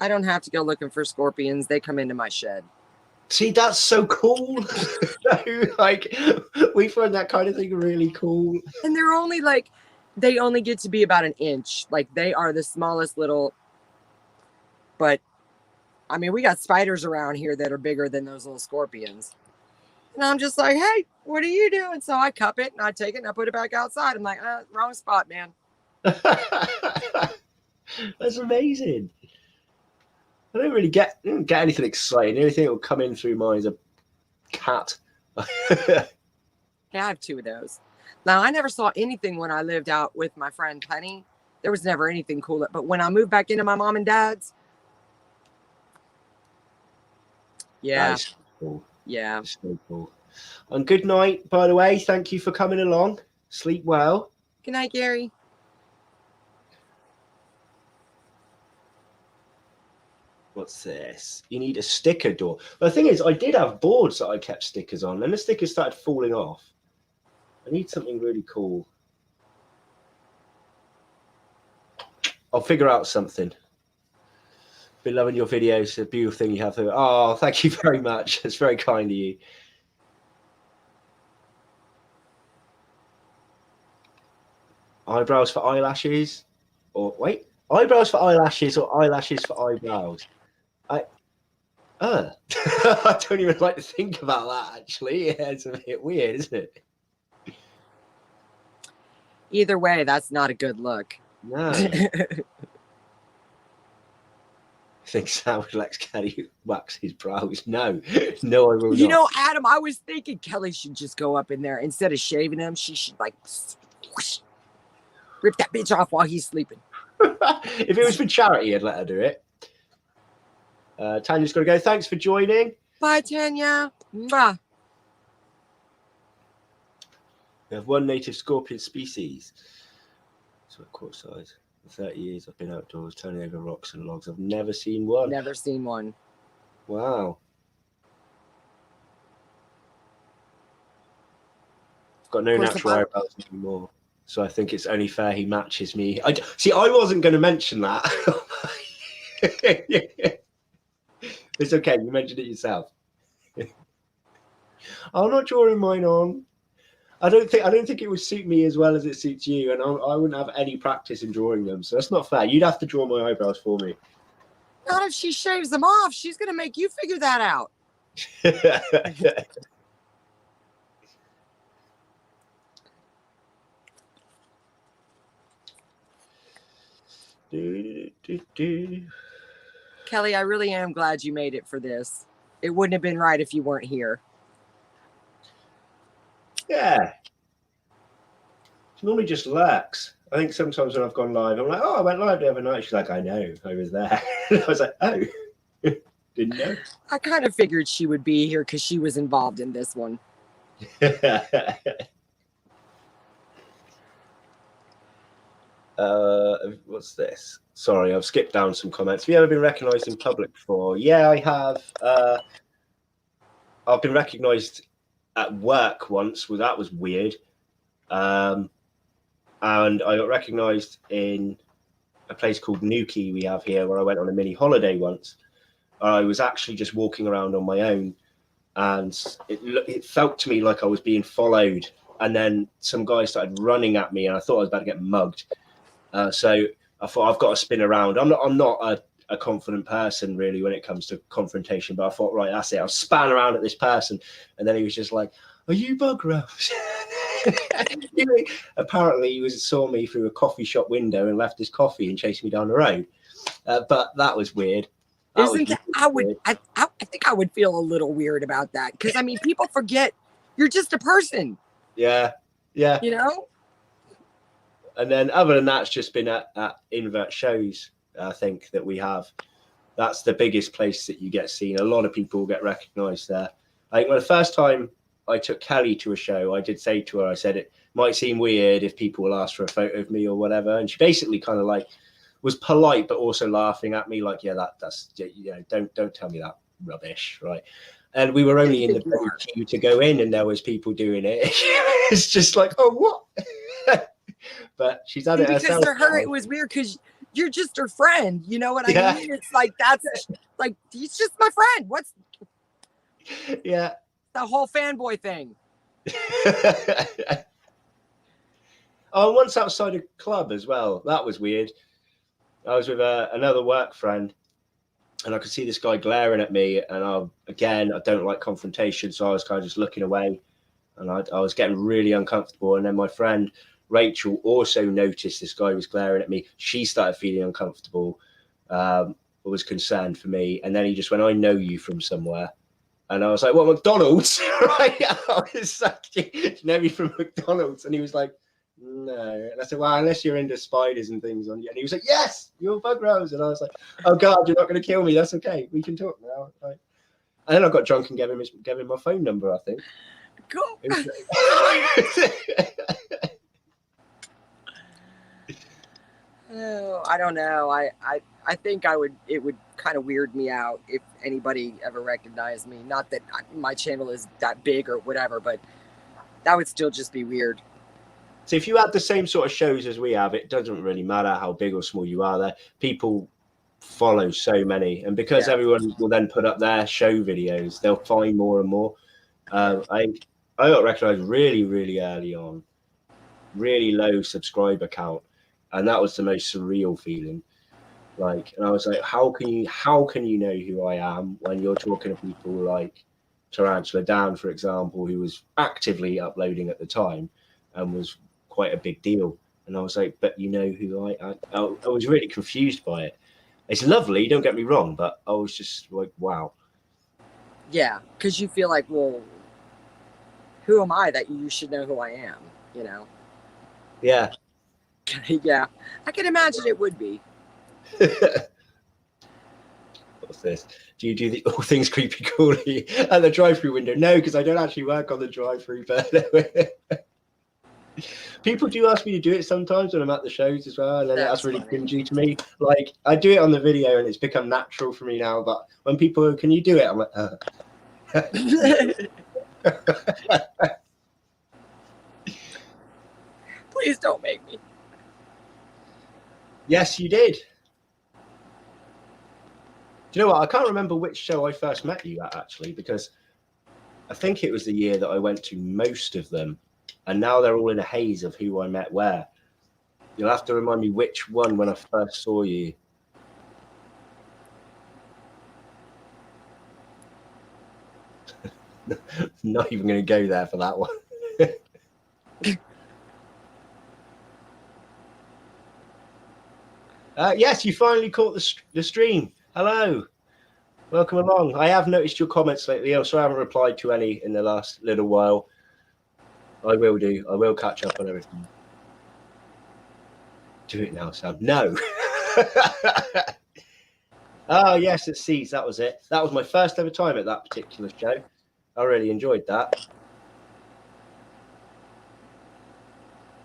I don't have to go looking for scorpions. They come into my shed. See, that's so cool. Like, we find that kind of thing really cool. And they only get to be about an inch. Like, they are the smallest little, but I mean, we got spiders around here that are bigger than those little scorpions. And I'm just like, hey, what are you doing? So I cup it and I take it and I put it back outside. I'm like, wrong spot, man. That's amazing. I don't really get anything exciting. The only thing that will come in through mine is a cat. Yeah, I have two of those. Now, I never saw anything when I lived out with my friend Penny. there was never anything cool. But when I moved back into my mom and dad's, yeah, That is cool. yeah. It's so cool. And good night, by the way. Thank you for coming along. Sleep well. Good night, Gary. What's this? You need a sticker door. The thing is, I did have boards that I kept stickers on, and the stickers started falling off. I need something really cool. I'll figure out something. Been loving your videos. It's a beautiful thing you have there. Oh, thank you very much. It's very kind of you. Eyebrows for eyelashes, or wait, eyebrows for eyelashes or eyelashes for eyebrows. I don't even like to think about that. Actually, yeah, it's a bit weird, isn't it? Either way, that's not a good look. No. I think Sam would let Kelly wax his brows. No, no, I will not. You know, Adam, I was thinking Kelly should just go up in there instead of shaving him. She should like whoosh, rip that bitch off while he's sleeping. If it was for charity, I'd let her do it. Tanya's got to go. Thanks for joining. Bye, Tanya. Mwah. We have one native scorpion species. So at quart size. For 30 years I've been outdoors, turning over rocks and logs. I've never seen one. Never seen one. Wow. I've got no natural eyebrows anymore. So I think it's only fair he matches me. See, I wasn't going to mention that. It's okay. You mentioned it yourself. I'm not drawing mine on. I don't think it would suit me as well as it suits you, and I wouldn't have any practice in drawing them. So that's not fair. You'd have to draw my eyebrows for me. Not if she shaves them off. She's going to make you figure that out. Kelly, I really am glad you made it for this. It wouldn't have been right if you weren't here. Yeah. She normally just lurks. I think sometimes when I've gone live, I'm like, oh, I went live the other night. She's like, I know, I was there. I was like, oh, didn't know. I kind of figured she would be here because she was involved in this one. What's this? Sorry, I've skipped down some comments. Have you ever been recognised in public before? Yeah, I have. I've been recognised at work once. Well, that was weird. And I got recognised in a place called Newquay we have here, where I went on a mini holiday once. I was actually just walking around on my own, and it felt to me like I was being followed. And then some guy started running at me, and I thought I was about to get mugged. So I thought, I've got to spin around. I'm not a confident person really when it comes to confrontation, but I thought, right, that's it. I span around at this person, and then he was just like, "Are you Bug Rose?" Apparently, he saw me through a coffee shop window and left his coffee and chased me down the road. But that was weird. I think I would feel a little weird about that, because I mean, people forget you're just a person. Yeah. You know. And then other than that, it's just been at invert shows. I think that we have. That's the biggest place that you get seen. A lot of people get recognised there. I think the first time I took Kelly to a show, I did say to her, I said, it might seem weird if people will ask for a photo of me or whatever. And she basically kind of like was polite, but also laughing at me like, yeah, that's, you know, don't tell me that rubbish, right? And we were only in the queue to go in, and there was people doing it. It's just like, oh, what? But she's had it herself. Because to her, it was weird because you're just her friend. You know what I mean? It's like, that's like, he's just my friend. What's the whole fanboy thing? Oh, once outside a club as well. That was weird. I was with another work friend, and I could see this guy glaring at me. And I don't like confrontation, so I was kind of just looking away, and I was getting really uncomfortable. And then my friend Rachel also noticed this guy was glaring at me. She started feeling uncomfortable, was concerned for me. And then he just went, I know you from somewhere. And I was like, well, McDonald's, right? I was like, do you know me from McDonald's? And he was like, No. And I said, well, unless you're into spiders and things on you. And he was like, yes, you're Bug Rose. And I was like, oh God, you're not going to kill me. That's okay. We can talk now. Like, and then I got drunk and gave him my phone number, I think. Cool. Oh, I don't know. I think it would kind of weird me out if anybody ever recognized me. Not that my channel is that big or whatever, but that would still just be weird. So if you had the same sort of shows as we have, it doesn't really matter how big or small you are there. People follow so many. And because everyone will then put up their show videos, they'll find more and more. I got recognized really, really early on, really low subscriber count. And that was the most surreal feeling. Like, and I was like, how can you know who I am when you're talking to people like Tarantula Dan, for example, who was actively uploading at the time and was quite a big deal. And I was like, but you know who I was really confused by it. It's lovely, don't get me wrong, but I was just like, wow. Yeah, because you feel like, well, who am I that you should know who I am, you know? Yeah. Yeah, I can imagine it would be. What's this? Do you do the all things creepy crawly at the drive-through window? No, because I don't actually work on the drive-through, but people do ask me to do it sometimes when I'm at the shows as well, and then that's really cringy to me. Like, I do it on the video and it's become natural for me now, but when people go, can you do it? I'm like, Please don't make me. Yes, you did. Do you know what? I can't remember which show I first met you at, actually, because I think it was the year that I went to most of them, and now they're all in a haze of who I met where. You'll have to remind me which one when I first saw you. Not even going to go there for that one. Yes, you finally caught the stream. Hello. Welcome along. I have noticed your comments lately. I'm sorry I haven't replied to any in the last little while. I will do. I will catch up on everything. Do it now, Sam. No. Oh, yes, it's Seeds. That was it. That was my first ever time at that particular show. I really enjoyed that.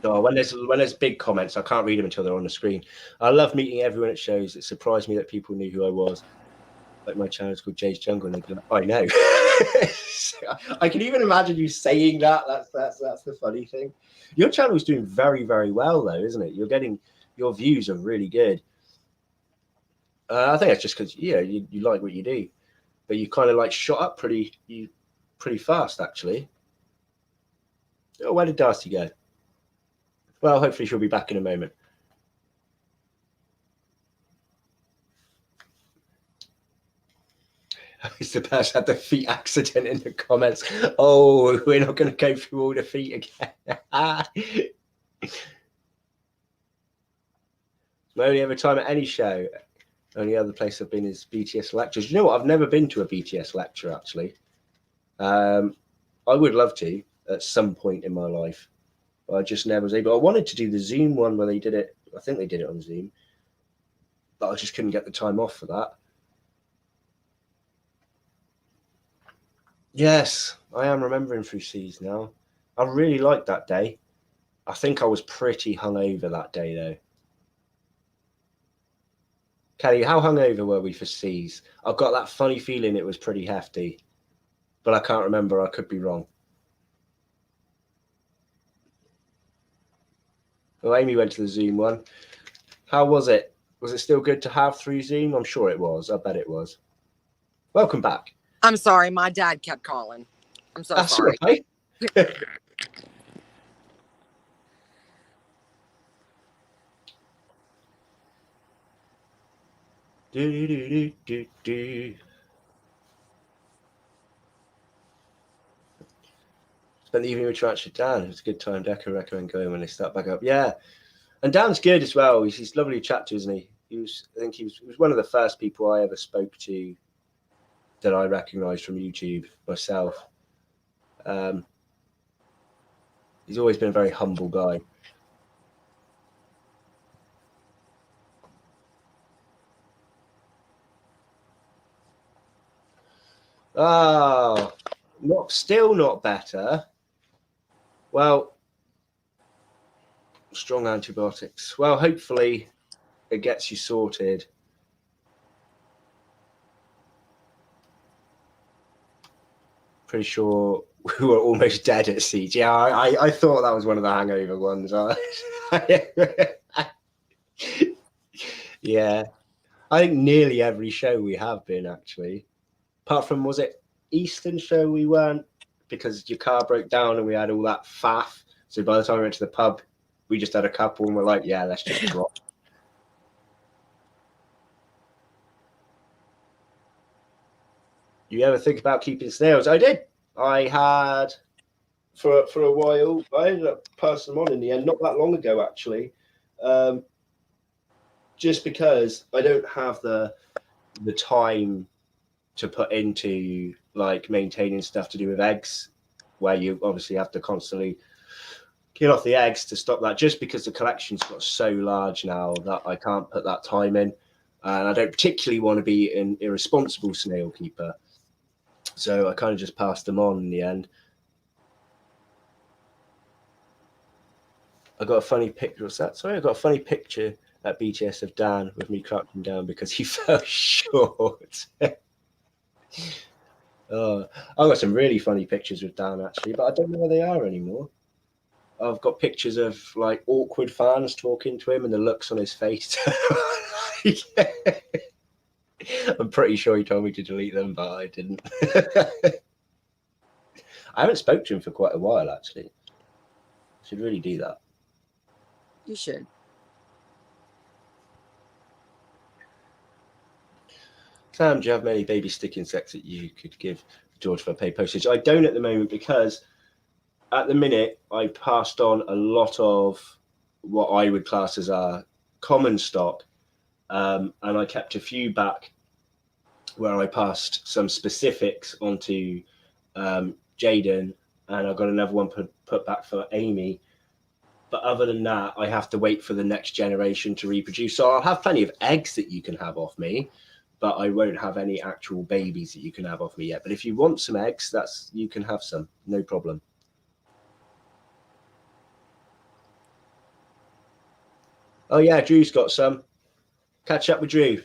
Oh, when there's big comments, I can't read them until they're on the screen. I love meeting everyone at shows. It surprised me that people knew who I was. Like, my channel's called Jay's Jungle, and they'd be like, I know. I can even imagine you saying that. That's the funny thing. Your channel is doing very, very well, though, isn't it? Your views are really good. I think it's just because you like what you do, but you kind of like shot up pretty fast, actually. Oh, where did Darcy go? Well, hopefully she'll be back in a moment. The person had the feet accident in the comments. Oh, we're not going to go through all the feet again. My only ever time at any show, only other place I've been is BTS lectures. You know what? I've never been to a BTS lecture, actually. I would love to at some point in my life, but I just never was able. I wanted to do the Zoom one where they did it. I think they did it on Zoom, but I just couldn't get the time off for that. Yes, I am remembering through Seas now. I really liked that day. I think I was pretty hungover that day, though. Kelly, how hungover were we for Seas? I've got that funny feeling it was pretty hefty, but I can't remember. I could be wrong. Well, Amy went to the Zoom one. How was it? Was it still good to have through Zoom? I'm sure it was. I bet it was. Welcome back. I'm sorry. My dad kept calling. I'm so sorry. Right. Spent the evening with Tarantula Dan. It was a good time. Decker recommend going when they start back up. Yeah. And Dan's good as well. He's lovely to chat to, isn't he? I think he was one of the first people I ever spoke to that I recognised from YouTube myself. He's always been a very humble guy. Oh, still not better. Well, strong antibiotics. Well, hopefully it gets you sorted. Pretty sure we were almost dead at Siege. Yeah, I thought that was one of the hangover ones. Yeah, I think nearly every show we have been, actually. Apart from, was it Eastern show we weren't, because your car broke down and we had all that faff. So by the time we went to the pub, we just had a couple and we're like, yeah, let's just drop. You ever think about keeping snails? I did. I had for a while. I ended up passing them on in the end, not that long ago, actually. Just because I don't have the time to put into like maintaining stuff to do with eggs, where you obviously have to constantly kill off the eggs to stop that, just because the collection's got so large now that I can't put that time in. And I don't particularly want to be an irresponsible snail keeper. So I kind of just passed them on in the end. I got a funny picture. What's that? Sorry, I got a funny picture at BTS of Dan with me crouching down because he fell short. Oh, I've got some really funny pictures with Dan, actually, but I don't know where they are anymore. I've got pictures of like awkward fans talking to him and the looks on his face. I'm pretty sure he told me to delete them, but I didn't. I haven't spoken to him for quite a while, actually. I should really do that. You should. Sam, do you have many baby stick insects that you could give George for paid postage? I don't at the moment, because at the minute I passed on a lot of what I would class as our common stock, and I kept a few back where I passed some specifics onto Jaden, and I've got another one put back for Amy. But other than that, I have to wait for the next generation to reproduce. So I'll have plenty of eggs that you can have off me, but I won't have any actual babies that you can have off me yet. But if you want some eggs, you can have some, no problem. Oh yeah, Drew's got some. Catch up with Drew.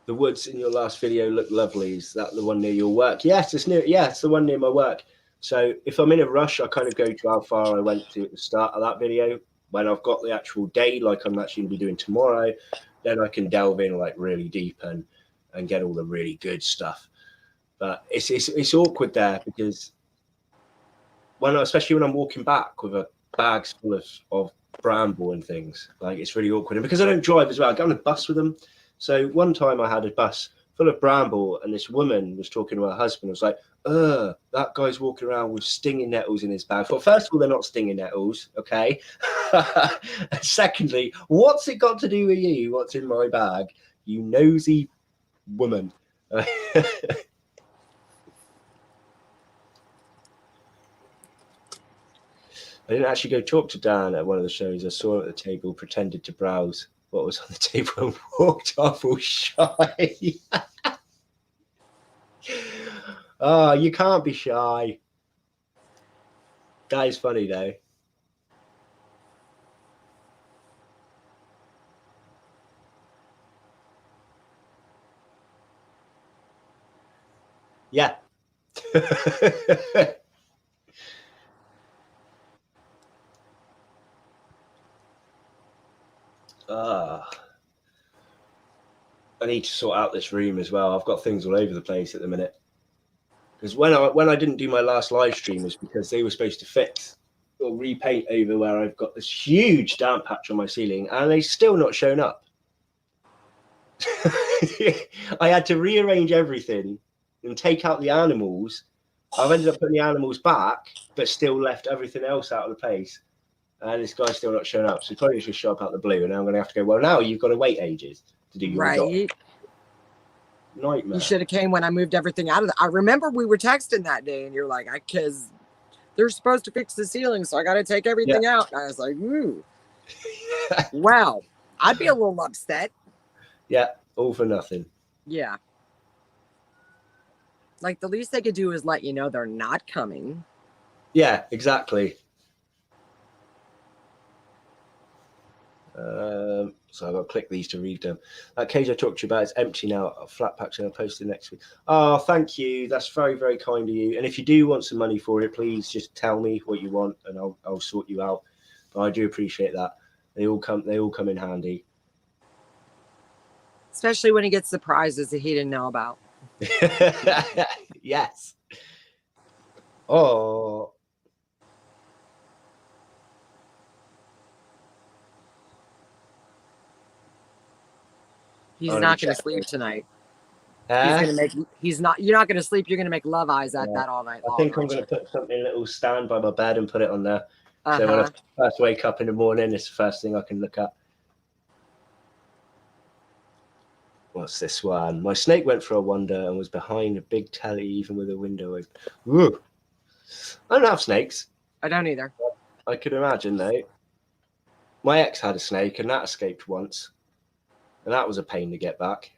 The woods in your last video look lovely. Is that the one near your work? Yes, it's near. Yeah, it's the one near my work. So if I'm in a rush, I kind of go to how far I went to at the start of that video. When I've got the actual day, like I'm actually going to be doing tomorrow, then I can delve in like really deep and get all the really good stuff. But it's awkward there, because especially when I'm walking back with a bags full of bramble and things, like it's really awkward. And because I don't drive as well, I go on a bus with them. So one time I had a bus full of bramble, and this woman was talking to her husband. I was like, that guy's walking around with stinging nettles in his bag. Well, first of all, they're not stinging nettles, okay? And secondly, what's it got to do with you? What's in my bag? You nosy woman. I didn't actually go talk to Dan at one of the shows. I saw him at the table, pretended to browse what was on the table, and walked off all shy. Oh, you can't be shy. That is funny, though. Yeah. I need to sort out this room as well. I've got things all over the place at the minute. Because when I didn't do my last live stream was because they were supposed to fix or repaint over where I've got this huge damp patch on my ceiling, and they've still not shown up. I had to rearrange everything and take out the animals. I've ended up putting the animals back, but still left everything else out of the place. And this guy's still not showing up. So probably just show up out the blue, and now I'm going to have to go, well, now you've got to wait ages to do your job. Nightmare. You should have came when I moved everything out of I remember we were texting that day, and you're like, because they're supposed to fix the ceiling, so I got to take everything out. And I was like, ooh. Wow. I'd be a little upset. Yeah, all for nothing. Yeah. Like the least they could do is let you know they're not coming. Yeah, exactly. So I've got to click these to read them. That cage I talked to you about is empty now. Flat packs I'll post it next week. Oh, thank you. That's very, very kind of you. And if you do want some money for it, please just tell me what you want, and I'll sort you out. But I do appreciate that. They all come in handy. Especially when he gets surprises that he didn't know about. Yes. Oh. He's not going to sleep tonight. You're not going to sleep. You're going to make love eyes at that all night long. I think I'm going to put something, a little stand by my bed and put it on there. So when I first wake up in the morning, it's the first thing I can look at. What's this one? My snake went for a wander and was behind a big telly, even with a window open. Ooh. I don't have snakes. I don't either. I could imagine, though. My ex had a snake, and that escaped once. And that was a pain to get back.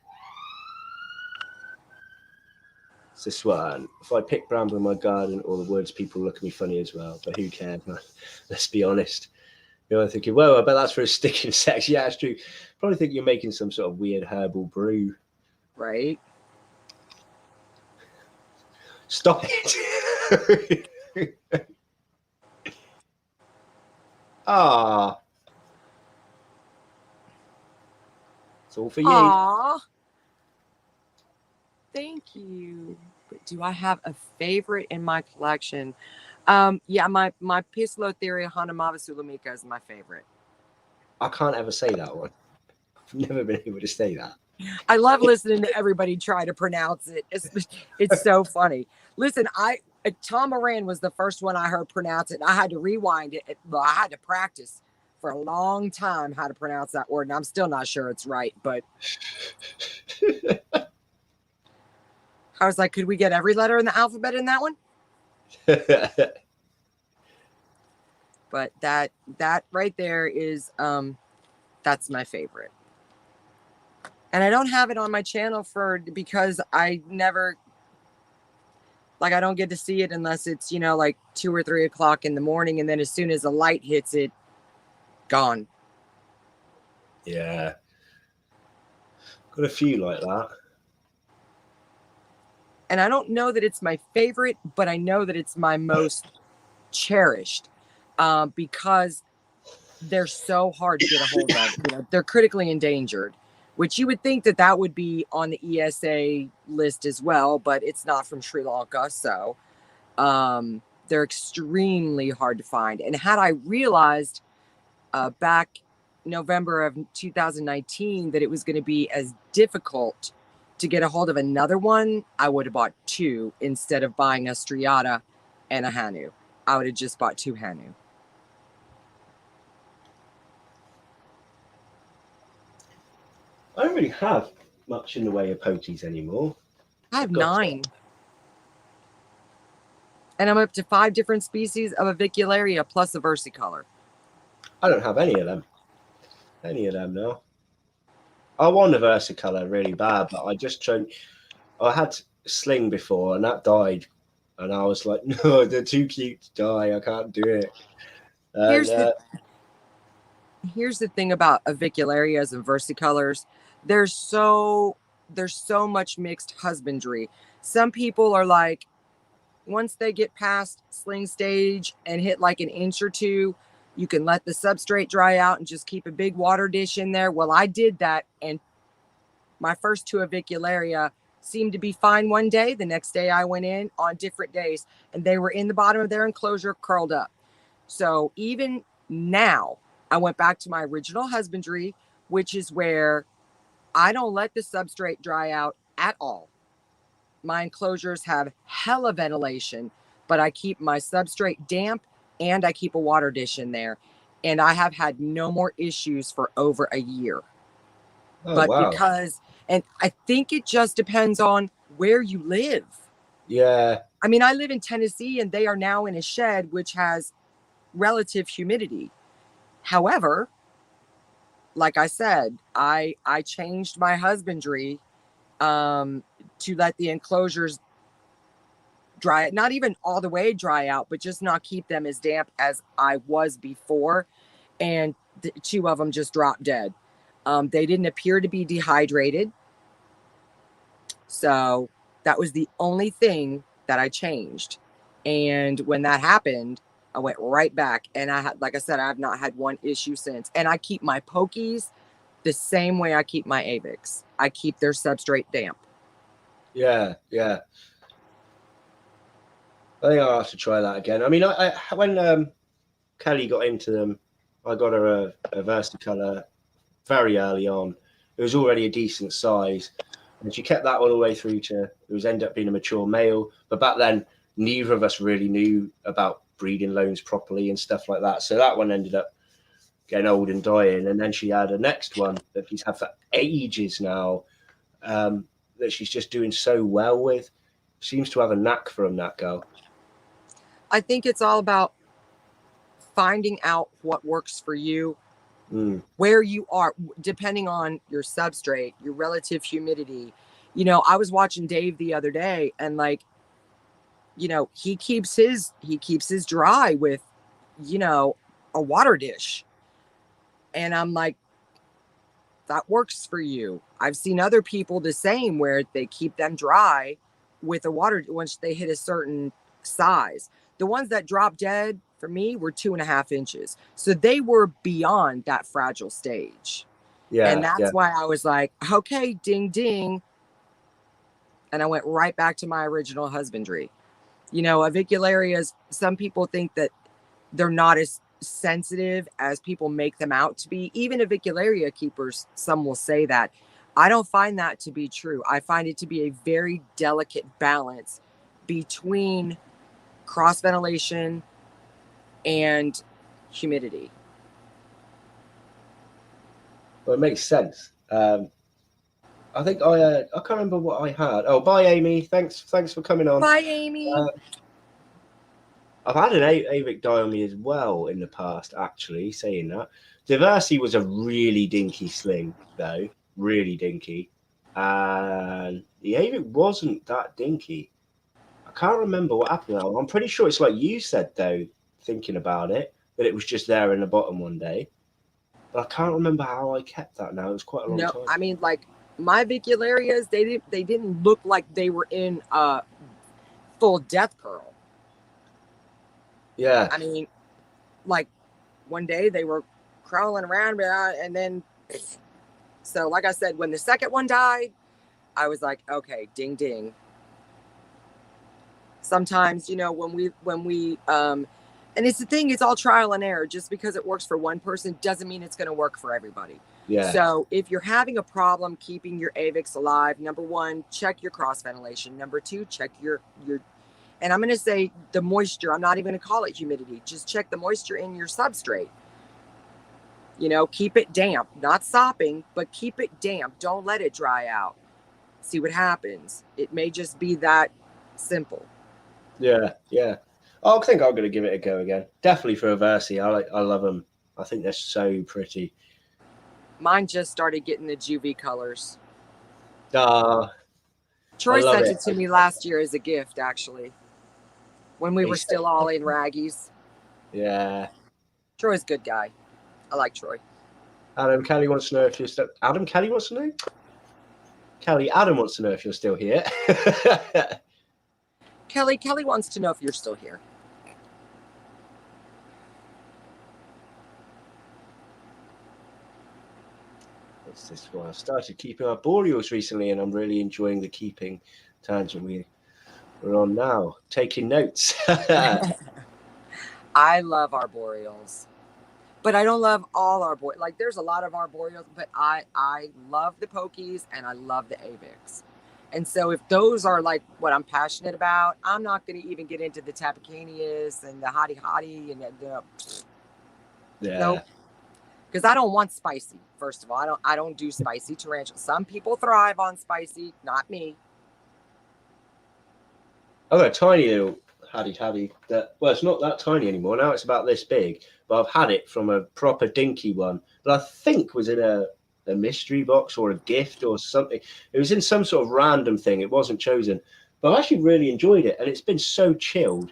It's this one. If I pick bramble in my garden or the woods, people look at me funny as well. But who cares, man? Let's be honest. You're thinking, well, I bet that's for a stick insect. Yeah, it's true. Probably think you're making some sort of weird herbal brew. Right. Stop it. Ah. It's all for you. Aww. Thank you. But do I have a favorite in my collection? Yeah, my Pislotheria Hanamava Sulamika is my favorite. I can't ever say that one. I've never been able to say that. I love listening to everybody try to pronounce it. It's so funny. Listen, Tom Moran was the first one I heard pronounce it. I had to rewind it. Well, I had to practice for a long time how to pronounce that word, and I'm still not sure it's right, but I was like, could we get every letter in the alphabet in that one? But that right there is that's my favorite. And I don't have it on my channel because I never, like, I don't get to see it unless it's, like 2 or 3 o'clock in the morning. And then as soon as the light hits it, gone. Yeah. Got a few like that. And I don't know that it's my favorite, but I know that it's my most cherished because they're so hard to get a hold of. They're critically endangered, which you would think that would be on the ESA list as well, but it's not from Sri Lanka. So they're extremely hard to find. And had I realized back November of 2019 that it was going to be as difficult to get a hold of another one, I would have bought 2 instead of buying a striata and a hanu. I would have just bought 2 hanu. I don't really have much in the way of poties anymore. I have 9. And I'm up to 5 different species of Avicularia plus a versicolor. I don't have any of them. Now. I want a versicolor really bad, but I just tried. I had sling before, and that died. And I was like, no, they're too cute to die. I can't do it. And, here's the thing about Avicularias and versicolors. There's so much mixed husbandry. Some people are like, once they get past sling stage and hit like an inch or 2, you can let the substrate dry out and just keep a big water dish in there. Well, I did that, and my first 2 Avicularia seemed to be fine one day. The next day I went in on different days, and they were in the bottom of their enclosure curled up. So even now, I went back to my original husbandry, which is where I don't let the substrate dry out at all. My enclosures have hella ventilation, but I keep my substrate damp and I keep a water dish in there. And I have had no more issues for over a year. oh, But wow. and I think it just depends on where you live. Yeah. I mean, I live in Tennessee and they are now in a shed, which has relative humidity. However, like I said, I changed my husbandry to let the enclosures dry, not even all the way dry out, but just not keep them as damp as I was before. And two of them just dropped dead. They didn't appear to be dehydrated. So that was the only thing that I changed. And when that happened, I went right back. And I had, like I said, I have not had one issue since. And I keep my pokies the same way I keep my Avix. I keep their substrate damp. Yeah, yeah. I think I'll have to try that again. I mean, I when Kelly got into them, I got her a Versacolor very early on. It was already a decent size, and she kept that all the way through to it was end up being a mature male. But back then, neither of us really knew about breeding loans properly and stuff like that. So that one ended up getting old and dying. And then she had a next one that she's had for ages now, that she's just doing so well with. Seems to have a knack for them, that girl. I think it's all about finding out what works for you, where you are, depending on your substrate, your relative humidity. You know, I was watching Dave the other day, and like, you know, he keeps his dry with, you know, a water dish. And I'm like, that works for you. I've seen other people the same, where they keep them dry with a water once they hit a certain size. The ones that dropped dead for me were 2.5 inches. So they were beyond that fragile stage. Yeah. And that's why I was like, okay, ding, ding. And I went right back to my original husbandry. You know, avicularias, some people think that they're not as sensitive as people make them out to be. Even avicularia keepers, some will say that. I don't find that to be true. I find it to be a very delicate balance between cross ventilation and humidity. Well, it makes sense. I think I can't remember what I had. Oh, bye, Amy. Thanks for coming on. Bye, Amy. I've had an Avic die on me as well in the past, actually, saying that. Darcy was a really dinky sling, though. Really dinky. And the Avic wasn't that dinky. I can't remember what happened. I'm pretty sure it's like you said, though, thinking about it, that it was just there in the bottom one day. But I can't remember how I kept that now. It was quite a long time. No, I mean, like, my avicularias, they didn't look like they were in full death curl. Yeah. I mean, like, one day they were crawling around, and then, so like I said, when the second one died, I was like, okay, ding, ding. Sometimes, you know, when we and it's the thing, it's all trial and error. Just because it works for one person doesn't mean it's going to work for everybody. Yeah. So if you're having a problem keeping your Avix alive, number one, check your cross ventilation. Number two, check your, and I'm going to say the moisture. I'm not even going to call it humidity. Just check the moisture in your substrate. You know, keep it damp, not sopping, but keep it damp. Don't let it dry out. See what happens. It may just be that simple. Yeah, yeah. I think I'm going to give it a go again. Definitely for a Versi. I love them. I think they're so pretty. Mine just started getting the juvie colors. I Troy love sent it. it to me last year as a gift, actually, when we were still all in raggies. Yeah. Troy's a good guy. I like Troy. Adam Kelly wants to know if you're still. Adam Kelly wants to know. Adam wants to know if you're still here. Kelly wants to know if you're still here. What's this one? I started keeping arboreals recently, and I'm really enjoying the keeping tangent we're on now. Taking notes. I love arboreals, but I don't love all arboreals. Like, there's a lot of arboreals, but I love the pokies and I love the Avix. And so if those are like what I'm passionate about, I'm not going to even get into the Tapicanias and the hottie and the Yeah. Nope. Because I don't want spicy. First of all, I don't do spicy tarantula. Some people thrive on spicy, not me. I've got a tiny little haddy that, well, it's not that tiny anymore. Now it's about this big, but I've had it from a proper dinky one that I think was in a mystery box or a gift or something. It was in some sort of random thing. It wasn't chosen, but I actually really enjoyed it, and it's been so chilled.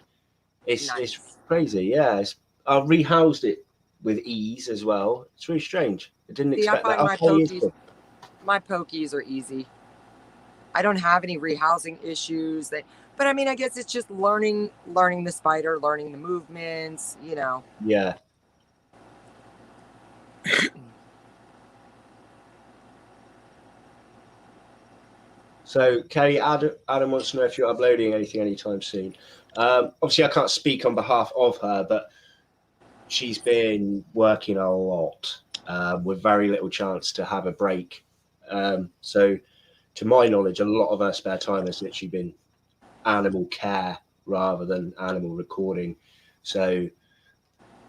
It's crazy. Yeah, I rehoused it with ease as well. It's really strange. I didn't expect I that. find my pokies are easy. I don't have any rehousing issues. But I mean, I guess it's just learning the spider, learning the movements. Yeah. So, Kelly, Adam wants to know if you're uploading anything anytime soon. Obviously, I can't speak on behalf of her, but she's been working a lot with very little chance to have a break. So, to my knowledge, a lot of her spare time has literally been animal care rather than animal recording. So,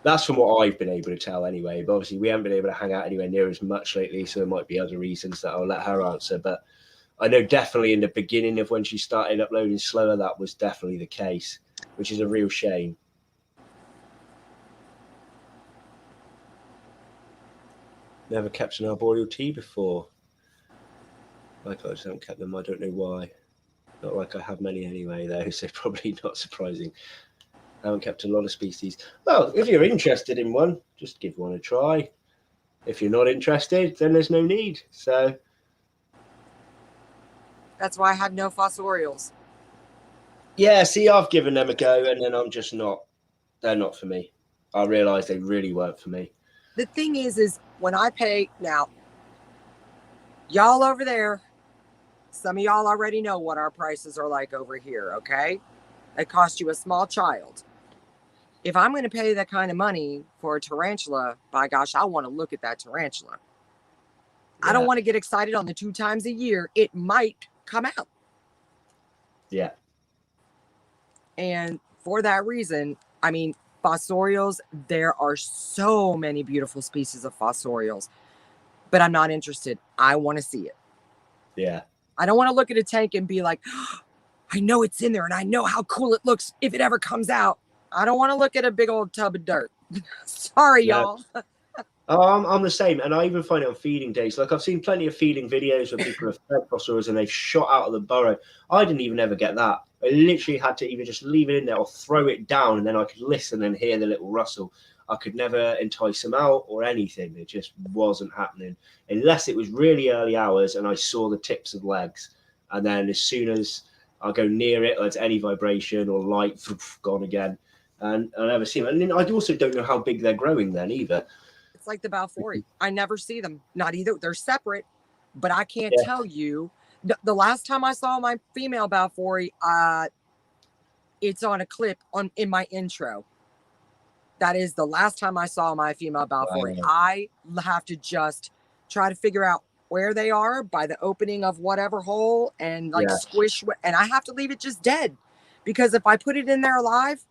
that's from what I've been able to tell anyway. But obviously, we haven't been able to hang out anywhere near as much lately, so there might be other reasons that I'll let her answer. But I know definitely in the beginning of when she started uploading slower, that was definitely the case, which is a real shame. Never kept an arboreal tea before. Like, I just haven't kept them. I don't know why. Not like I have many anyway, though, so probably not surprising. I haven't kept a lot of species. Well, if you're interested in one, just give one a try. If you're not interested, then there's no need. So that's why I had no fossorials. Yeah, see, I've given them a go, and then I'm just not. They're not for me. I realised they really weren't for me. The thing is when I pay now, y'all over there, some of y'all already know what our prices are like over here, okay? It costs you a small child. If I'm going to pay that kind of money for a tarantula, by gosh, I want to look at that tarantula. Yeah. I don't want to get excited on the 2 times a year it might come out. Yeah. And for that reason, I mean, fossorials, there are so many beautiful species of fossorials, but I'm not interested. I want to see it. Yeah. I don't want to look at a tank and be like, oh, I know it's in there and I know how cool it looks if it ever comes out. I don't want to look at a big old tub of dirt. Sorry, y'all. I'm the same. And I even find it on feeding days. Like, I've seen plenty of feeding videos where people have fed fossorials and they've shot out of the burrow. I didn't even ever get that. I literally had to either just leave it in there or throw it down, and then I could listen and hear the little rustle. I could never entice them out or anything. It just wasn't happening unless it was really early hours and I saw the tips of legs. And then as soon as I go near it, there's any vibration or light, gone again. And I never see them. And then I also don't know how big they're growing then either. It's like the Balfouri. I never see them. Not either. They're separate, but I can't tell you. The last time I saw my female Balfouri, it's on a clip in my intro. That is the last time I saw my female Balfouri. Wow. I have to just try to figure out where they are by the opening of whatever hole and squish. And I have to leave it just dead, because if I put it in there alive,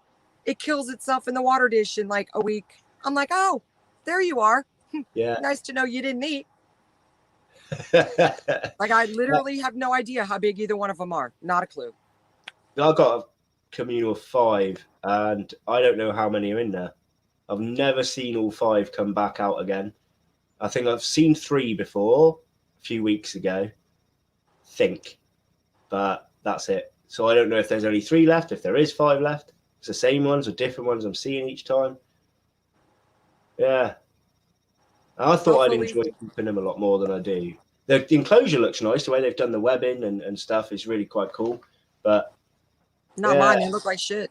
it kills itself in the water dish in like a week. I'm like, oh, there you are. Yeah. Nice to know you didn't eat. Like, I literally have no idea how big either one of them are. Not a clue. I got a communal of 5, and I don't know how many are in there. I've never seen all 5 come back out again. I think I've seen 3 before, a few weeks ago. But that's it. So I don't know if there's only 3 left, if there is 5 left. It's the same ones or different ones I'm seeing each time. Yeah. I thought I'd enjoy keeping them a lot more than I do. The enclosure looks nice. The way they've done the webbing and stuff is really quite cool. But not mine. They look like shit.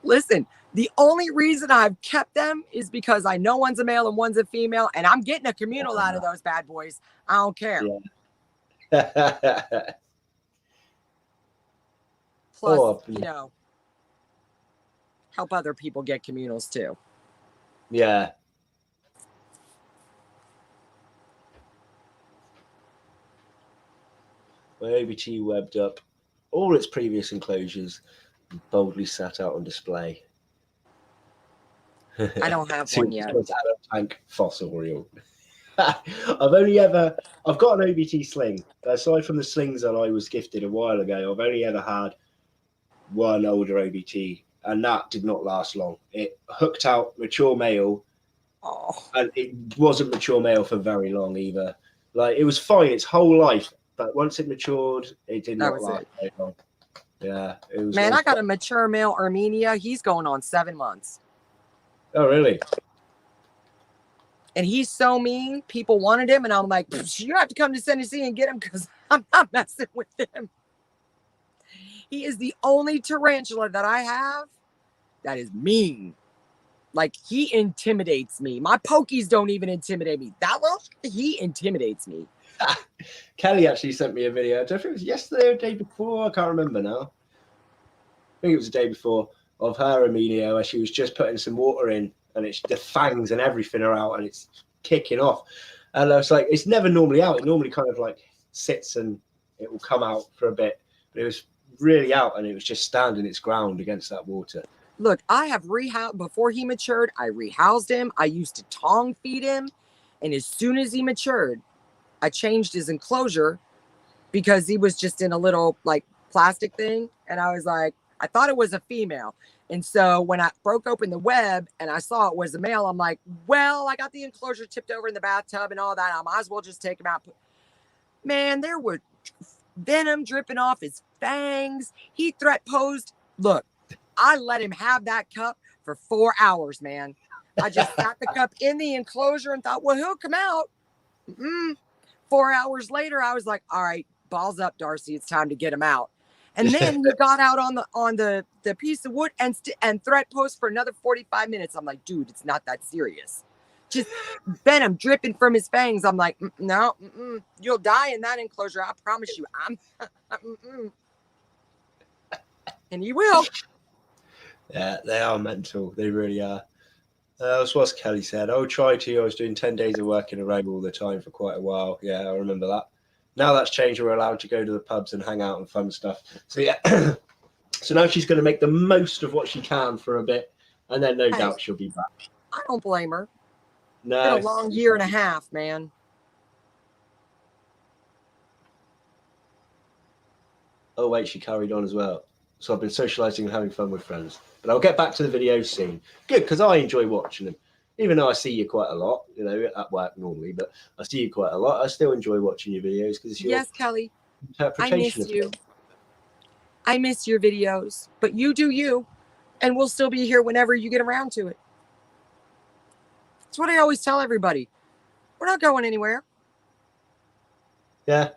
Listen, the only reason I've kept them is because I know one's a male and one's a female, and I'm getting a communal out of those bad boys. I don't care. Yeah. Plus, help other people get communals too. Yeah. My OBT webbed up all its previous enclosures and boldly sat out on display. I don't have one yet. Tank fossorial. I've got an OBT sling. Aside from the slings that I was gifted a while ago, I've only ever had one older OBT, and that did not last long. It hooked out mature male, and it wasn't mature male for very long either. Like, it was fine its whole life, but once it matured, it did not last very long. Yeah, it was. Man, I got a mature male Armenia. He's going on 7 months. Oh, really? And he's so mean. People wanted him, and I'm like, you have to come to Tennessee and get him because I'm not messing with him. He is the only tarantula that I have that is mean. Like, he intimidates me. My pokies don't even intimidate me. That little, he intimidates me. Kelly actually sent me a video. I don't know if it was yesterday or the day before. I can't remember now. I think it was the day before, of her Armenia, where she was just putting some water in, and it's the fangs and everything are out, and it's kicking off. And I was like, it's never normally out. It normally kind of like sits and it will come out for a bit. But it was really out, and it was just standing its ground against that water. Look, I have rehoused before he matured. I rehoused him. I used to tongue feed him. And as soon as he matured, I changed his enclosure because he was just in a little like plastic thing. And I was like, I thought it was a female. And so when I broke open the web and I saw it was a male, I'm like, well, I got the enclosure tipped over in the bathtub and all that. I might as well just take him out. Man, there was venom dripping off his fangs. He threat posed. Look, I let him have that cup for 4 hours, man. I just sat the cup in the enclosure and thought, well, he'll come out. 4 hours later, I was like, all right, balls up, Darcy. It's time to get him out. And then he got out on the piece of wood and threat post for another 45 minutes. I'm like, dude, it's not that serious. Just venom dripping from his fangs. I'm like, no, you'll die in that enclosure. I promise you. And you will. Yeah, they are mental. They really are. That's what Kelly said. I tried to. I was doing 10 days of work in a row all the time for quite a while. Yeah, I remember that. Now that's changed. We're allowed to go to the pubs and hang out and fun stuff. So, yeah. So now she's going to make the most of what she can for a bit. And then no doubt she'll be back. I don't blame her. No. It's been a long year and a half, man. Oh, wait, she carried on as well. So I've been socializing and having fun with friends. But I'll get back to the videos soon. Good, because I enjoy watching them. Even though I see you quite a lot, you know, at work normally, but I see you quite a lot. I still enjoy watching your videos because it's your yes, Kelly. interpretation. I miss you. I miss your videos, but you do you, and we'll still be here whenever you get around to it. That's what I always tell everybody. We're not going anywhere. Yeah.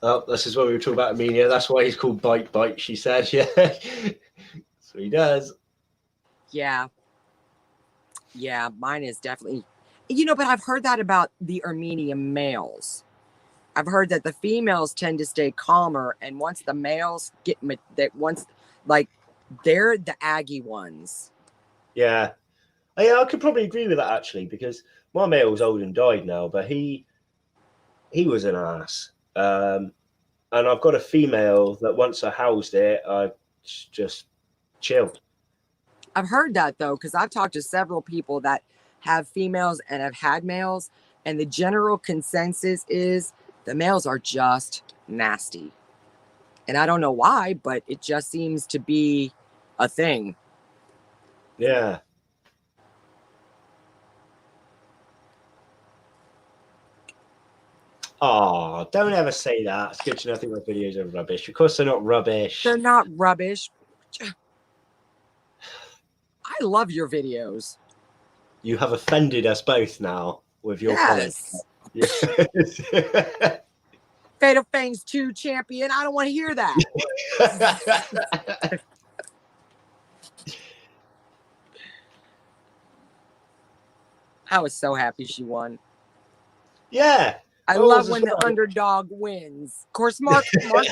Oh, this is what we were talking about, Amelia. That's why he's called Bite Bite, she said. Yeah. So he does. Yeah. Yeah, mine is definitely, but I've heard that about the Armenian males. I've heard that the females tend to stay calmer, and once the males get they're the Aggie ones. Yeah. I could probably agree with that actually, because my male's old and died now, but he was an ass. And I've got a female that once I housed it, I just chilled. I've heard that though, because I've talked to several people that have females and have had males, and the general consensus is the males are just nasty. And I don't know why, but it just seems to be a thing. Yeah. Oh, don't ever say that. It's good to know I think my videos are rubbish. Of course they're not rubbish. They're not rubbish. I love your videos. You have offended us both now with your comments. Yes. Fatal Fangs 2 champion. I don't want to hear that. I was so happy she won. Yeah. I love when the underdog wins. Of course, Mark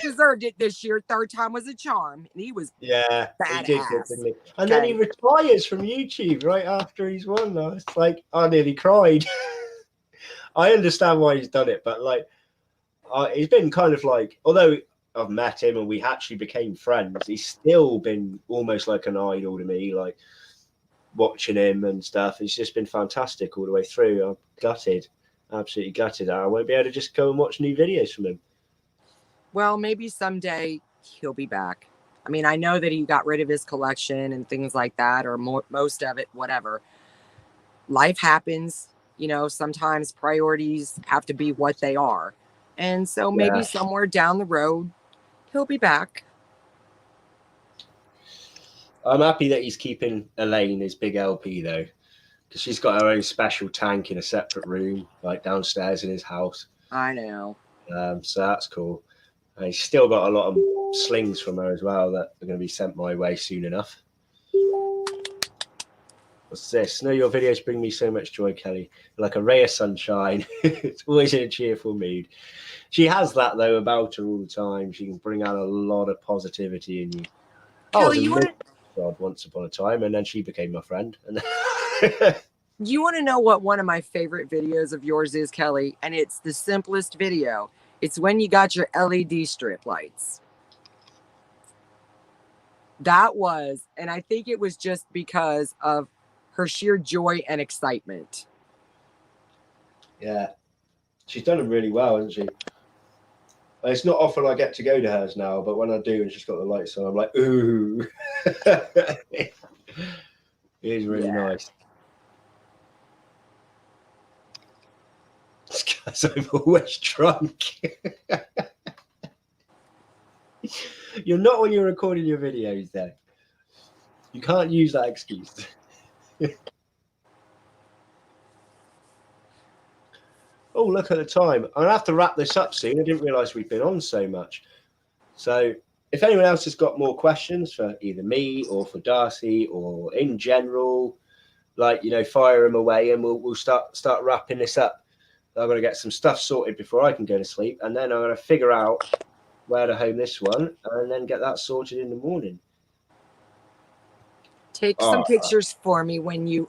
deserved it this year. Third time was a charm. And he was badass. He did good, didn't he? And okay. Then he retires from YouTube right after he's won. It's like, I nearly cried. I understand why he's done it, but like, it's been kind of like, although I've met him and we actually became friends, he's still been almost like an idol to me. Like watching him and stuff, it's just been fantastic all the way through. I'm gutted, absolutely gutted. I won't be able to just go and watch new videos from him. Well, maybe someday he'll be back. I mean, I know that he got rid of his collection and things like that, or most of it, whatever. Life happens, you know, sometimes priorities have to be what they are. And so maybe somewhere down the road, he'll be back. I'm happy that he's keeping Elaine, his big LP, though, because she's got her own special tank in a separate room, like downstairs in his house. I know. So that's cool. And he's still got a lot of slings from her as well that are going to be sent my way soon enough. What's this? No, your videos bring me so much joy, Kelly. Like a ray of sunshine. It's always in a cheerful mood. She has that, though, about her all the time. She can bring out a lot of positivity in you. Kelly, you want God, once upon a time, and then she became my friend. And you want to know what one of my favorite videos of yours is, Kelly? And it's the simplest video. It's when you got your LED strip lights. That was, and I think it was just because of her sheer joy and excitement. Yeah, she's done it really well, hasn't she? It's not often I get to go to hers now, but when I do and she's got the lights on, I'm like, ooh. It is really nice. It's because I'm always drunk. You're not when you're recording your videos, though. You can't use that excuse. Oh, look at the time. I'm going to have to wrap this up soon. I didn't realise we've been on so much. So if anyone else has got more questions for either me or for Darcy or in general, like, you know, fire them away and we'll start wrapping this up. I'm going to get some stuff sorted before I can go to sleep. And then I'm going to figure out where to home this one and then get that sorted in the morning. Take some pictures for me when you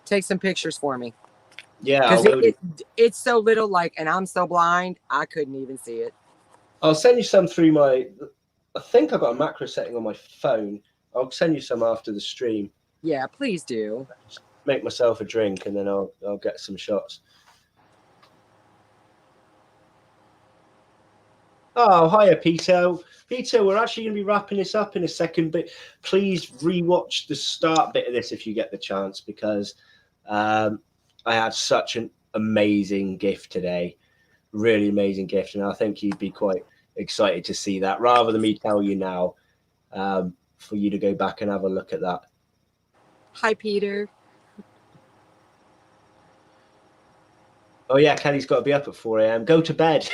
take some pictures for me. Yeah, because it's so little, like, and I'm so blind, I couldn't even see it. I'll send you some through my. I think I've got a macro setting on my phone. I'll send you some after the stream. Yeah, please do. Just make myself a drink and then I'll get some shots. Oh, hiya, Peter. Peter, we're actually going to be wrapping this up in a second, but please rewatch the start bit of this if you get the chance, because I had such an amazing gift today. Really amazing gift. And I think you'd be quite excited to see that rather than me tell you now, for you to go back and have a look at that. Hi, Peter. Oh, yeah, Kelly's got to be up at 4 a.m. Go to bed.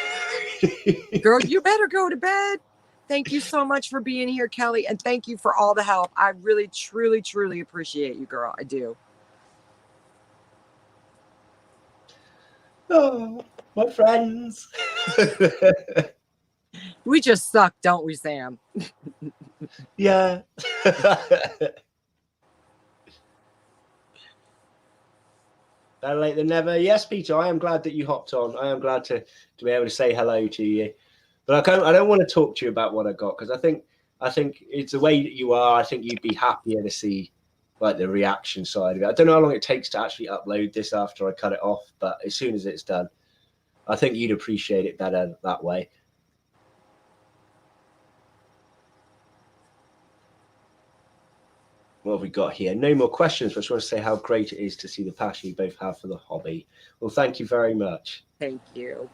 Girl, you better go to bed. Thank you so much for being here, Kelly. And thank you for all the help. I really, truly, truly appreciate you, girl. I do. Oh, my friends. We just suck, don't we, Sam? Yeah. Better late than never. Yes, Peter, I am glad that you hopped on. I am glad to be able to say hello to you. But I don't want to talk to you about what I got, because I think it's the way that you are. I think you'd be happier to see like the reaction side of it. I don't know how long it takes to actually upload this after I cut it off, but as soon as it's done, I think you'd appreciate it better that way. What have we got here? No more questions, but I just want to say how great it is to see the passion you both have for the hobby. Well, thank you very much. Thank you.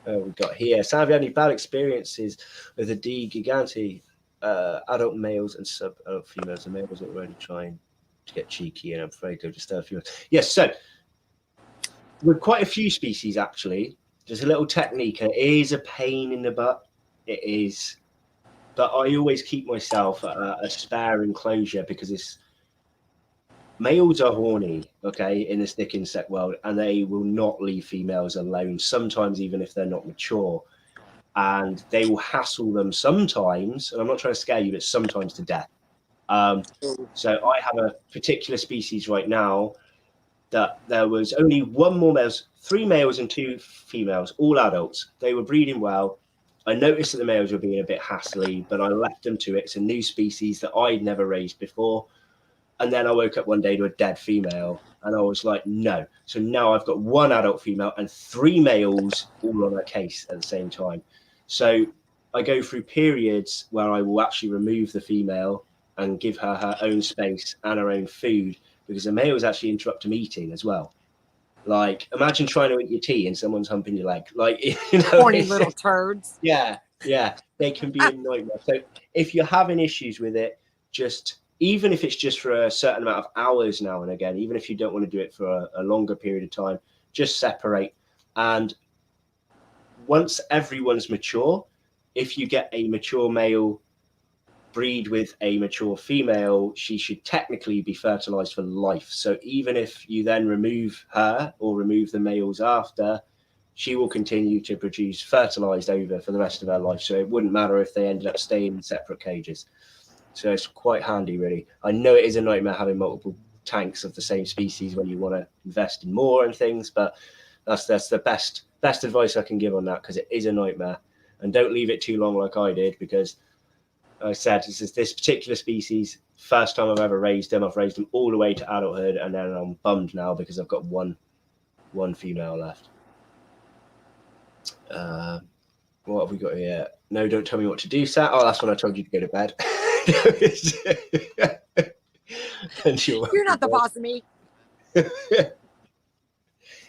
We've got here. Sam, have you had any bad experiences with the D Gigante, adult males and sub-adult females? The males are already trying to get cheeky, and I'm afraid they'll disturb females. Yes, so with quite a few species, actually, there's a little technique, and it is a pain in the butt. It is. But I always keep myself a spare enclosure, because it's males are horny, okay, in the stick insect world, and they will not leave females alone, sometimes even if they're not mature. And they will hassle them sometimes, and I'm not trying to scare you, but sometimes to death. So I have a particular species right now that there was only three males and two females, all adults. They were breeding well. I noticed that the males were being a bit hassly, but I left them to it. It's a new species that I'd never raised before. And then I woke up one day to a dead female, and I was like, no. So now I've got one adult female and three males all on a case at the same time. So I go through periods where I will actually remove the female and give her her own space and her own food, because the males actually interrupt them eating as well. Like, imagine trying to eat your tea and someone's humping your leg. Like, Horny little turds. Yeah, they can be a nightmare. So if you're having issues with it, just, even if it's just for a certain amount of hours now and again, even if you don't want to do it for a longer period of time, just separate. And once everyone's mature, if you get a mature male breed with a mature female, she should technically be fertilized for life. So even if you then remove her or remove the males after, she will continue to produce fertilized ova for the rest of her life. So it wouldn't matter if they ended up staying in separate cages. So it's quite handy, really. I know it is a nightmare having multiple tanks of the same species when you want to invest in more and things, but that's the best advice I can give on that, because it is a nightmare. And don't leave it too long like I did, because I said, this particular species, first time I've ever raised them. I've raised them all the way to adulthood, and then I'm bummed now because I've got one female left. What have we got here? No, don't tell me what to do, Sat. Oh, that's when I told you to go to bed. You're not the boss of me.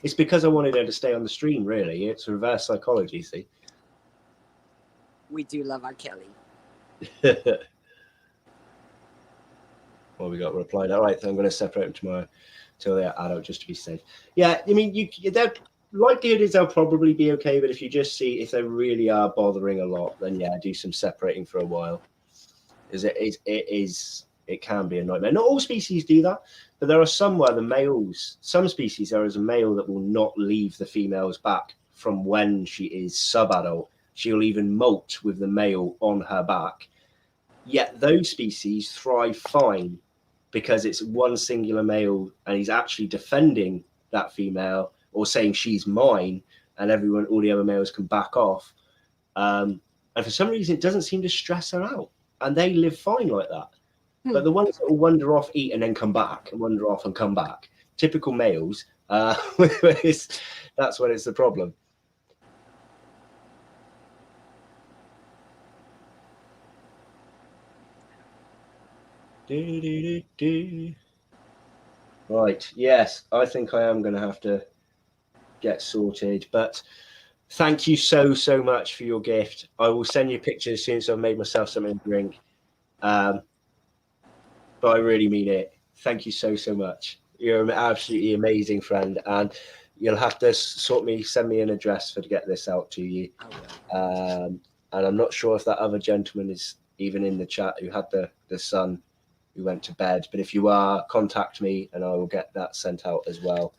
It's because I wanted her to stay on the stream, really. It's reverse psychology, see. We do love our Kelly. Well, we got replied. All right, so I'm going to separate them tomorrow till they're adult, just to be safe. Yeah, I mean, the likelihood is they'll probably be okay, but if you just see if they really are bothering a lot, then yeah, do some separating for a while. It can be a nightmare. Not all species do that, but there are some where some species, there is a male that will not leave the females back from when she is sub-adult. She'll even molt with the male on her back. Yet those species thrive fine because it's one singular male and he's actually defending that female or saying she's mine, and all the other males can back off. And for some reason, it doesn't seem to stress her out, and they live fine like that. But the ones that will wander off, eat, and then come back, and wander off and come back, typical males, that's when it's the problem. Right, yes, I think I am going to have to get sorted, but thank you so much for your gift. I will send you pictures as soon as I've made myself something to drink, but I really mean it. Thank you so much. You're an absolutely amazing friend, and you'll have to send me an address to get this out to you. And I'm not sure if that other gentleman is even in the chat who had the son who went to bed, but if you are, contact me and I will get that sent out as well.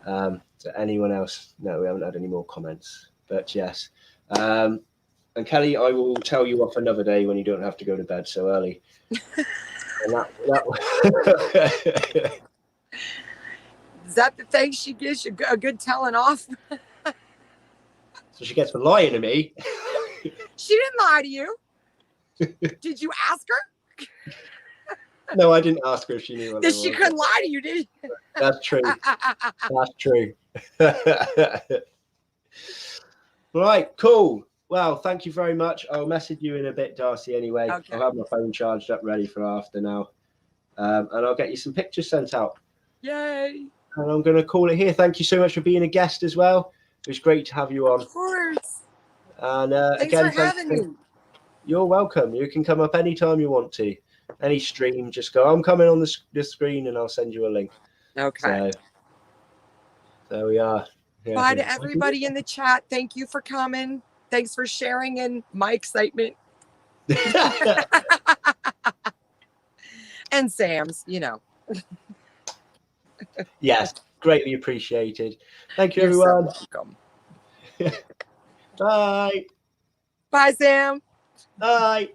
To anyone else? No, we haven't had any more comments, but yes. And Kelly, I will tell you off another day when you don't have to go to bed so early. And Is that the thing she gives you a good telling off? So she gets for lying to me. She didn't lie to you. Did you ask her? No, I didn't ask her if she knew what She couldn't lie to you, did you? That's true. That's true. Right, cool. Well, thank you very much. I'll message you in a bit, Darcy, anyway. Okay. I'll have my phone charged up, ready for after now. And I'll get you some pictures sent out. Yay. And I'm going to call it here. Thank you so much for being a guest as well. It was great to have you on. Of course. And thanks for having me. You're welcome. You can come up anytime you want to. Any stream, just go, I'm coming on the screen, and I'll send you a link. Okay. So there we are. Yeah. Bye to everybody in the chat. Thank you for coming. Thanks for sharing in my excitement. And Sam's, Yes, greatly appreciated. Thank you, everyone. So welcome. Bye. Bye, Sam. Bye.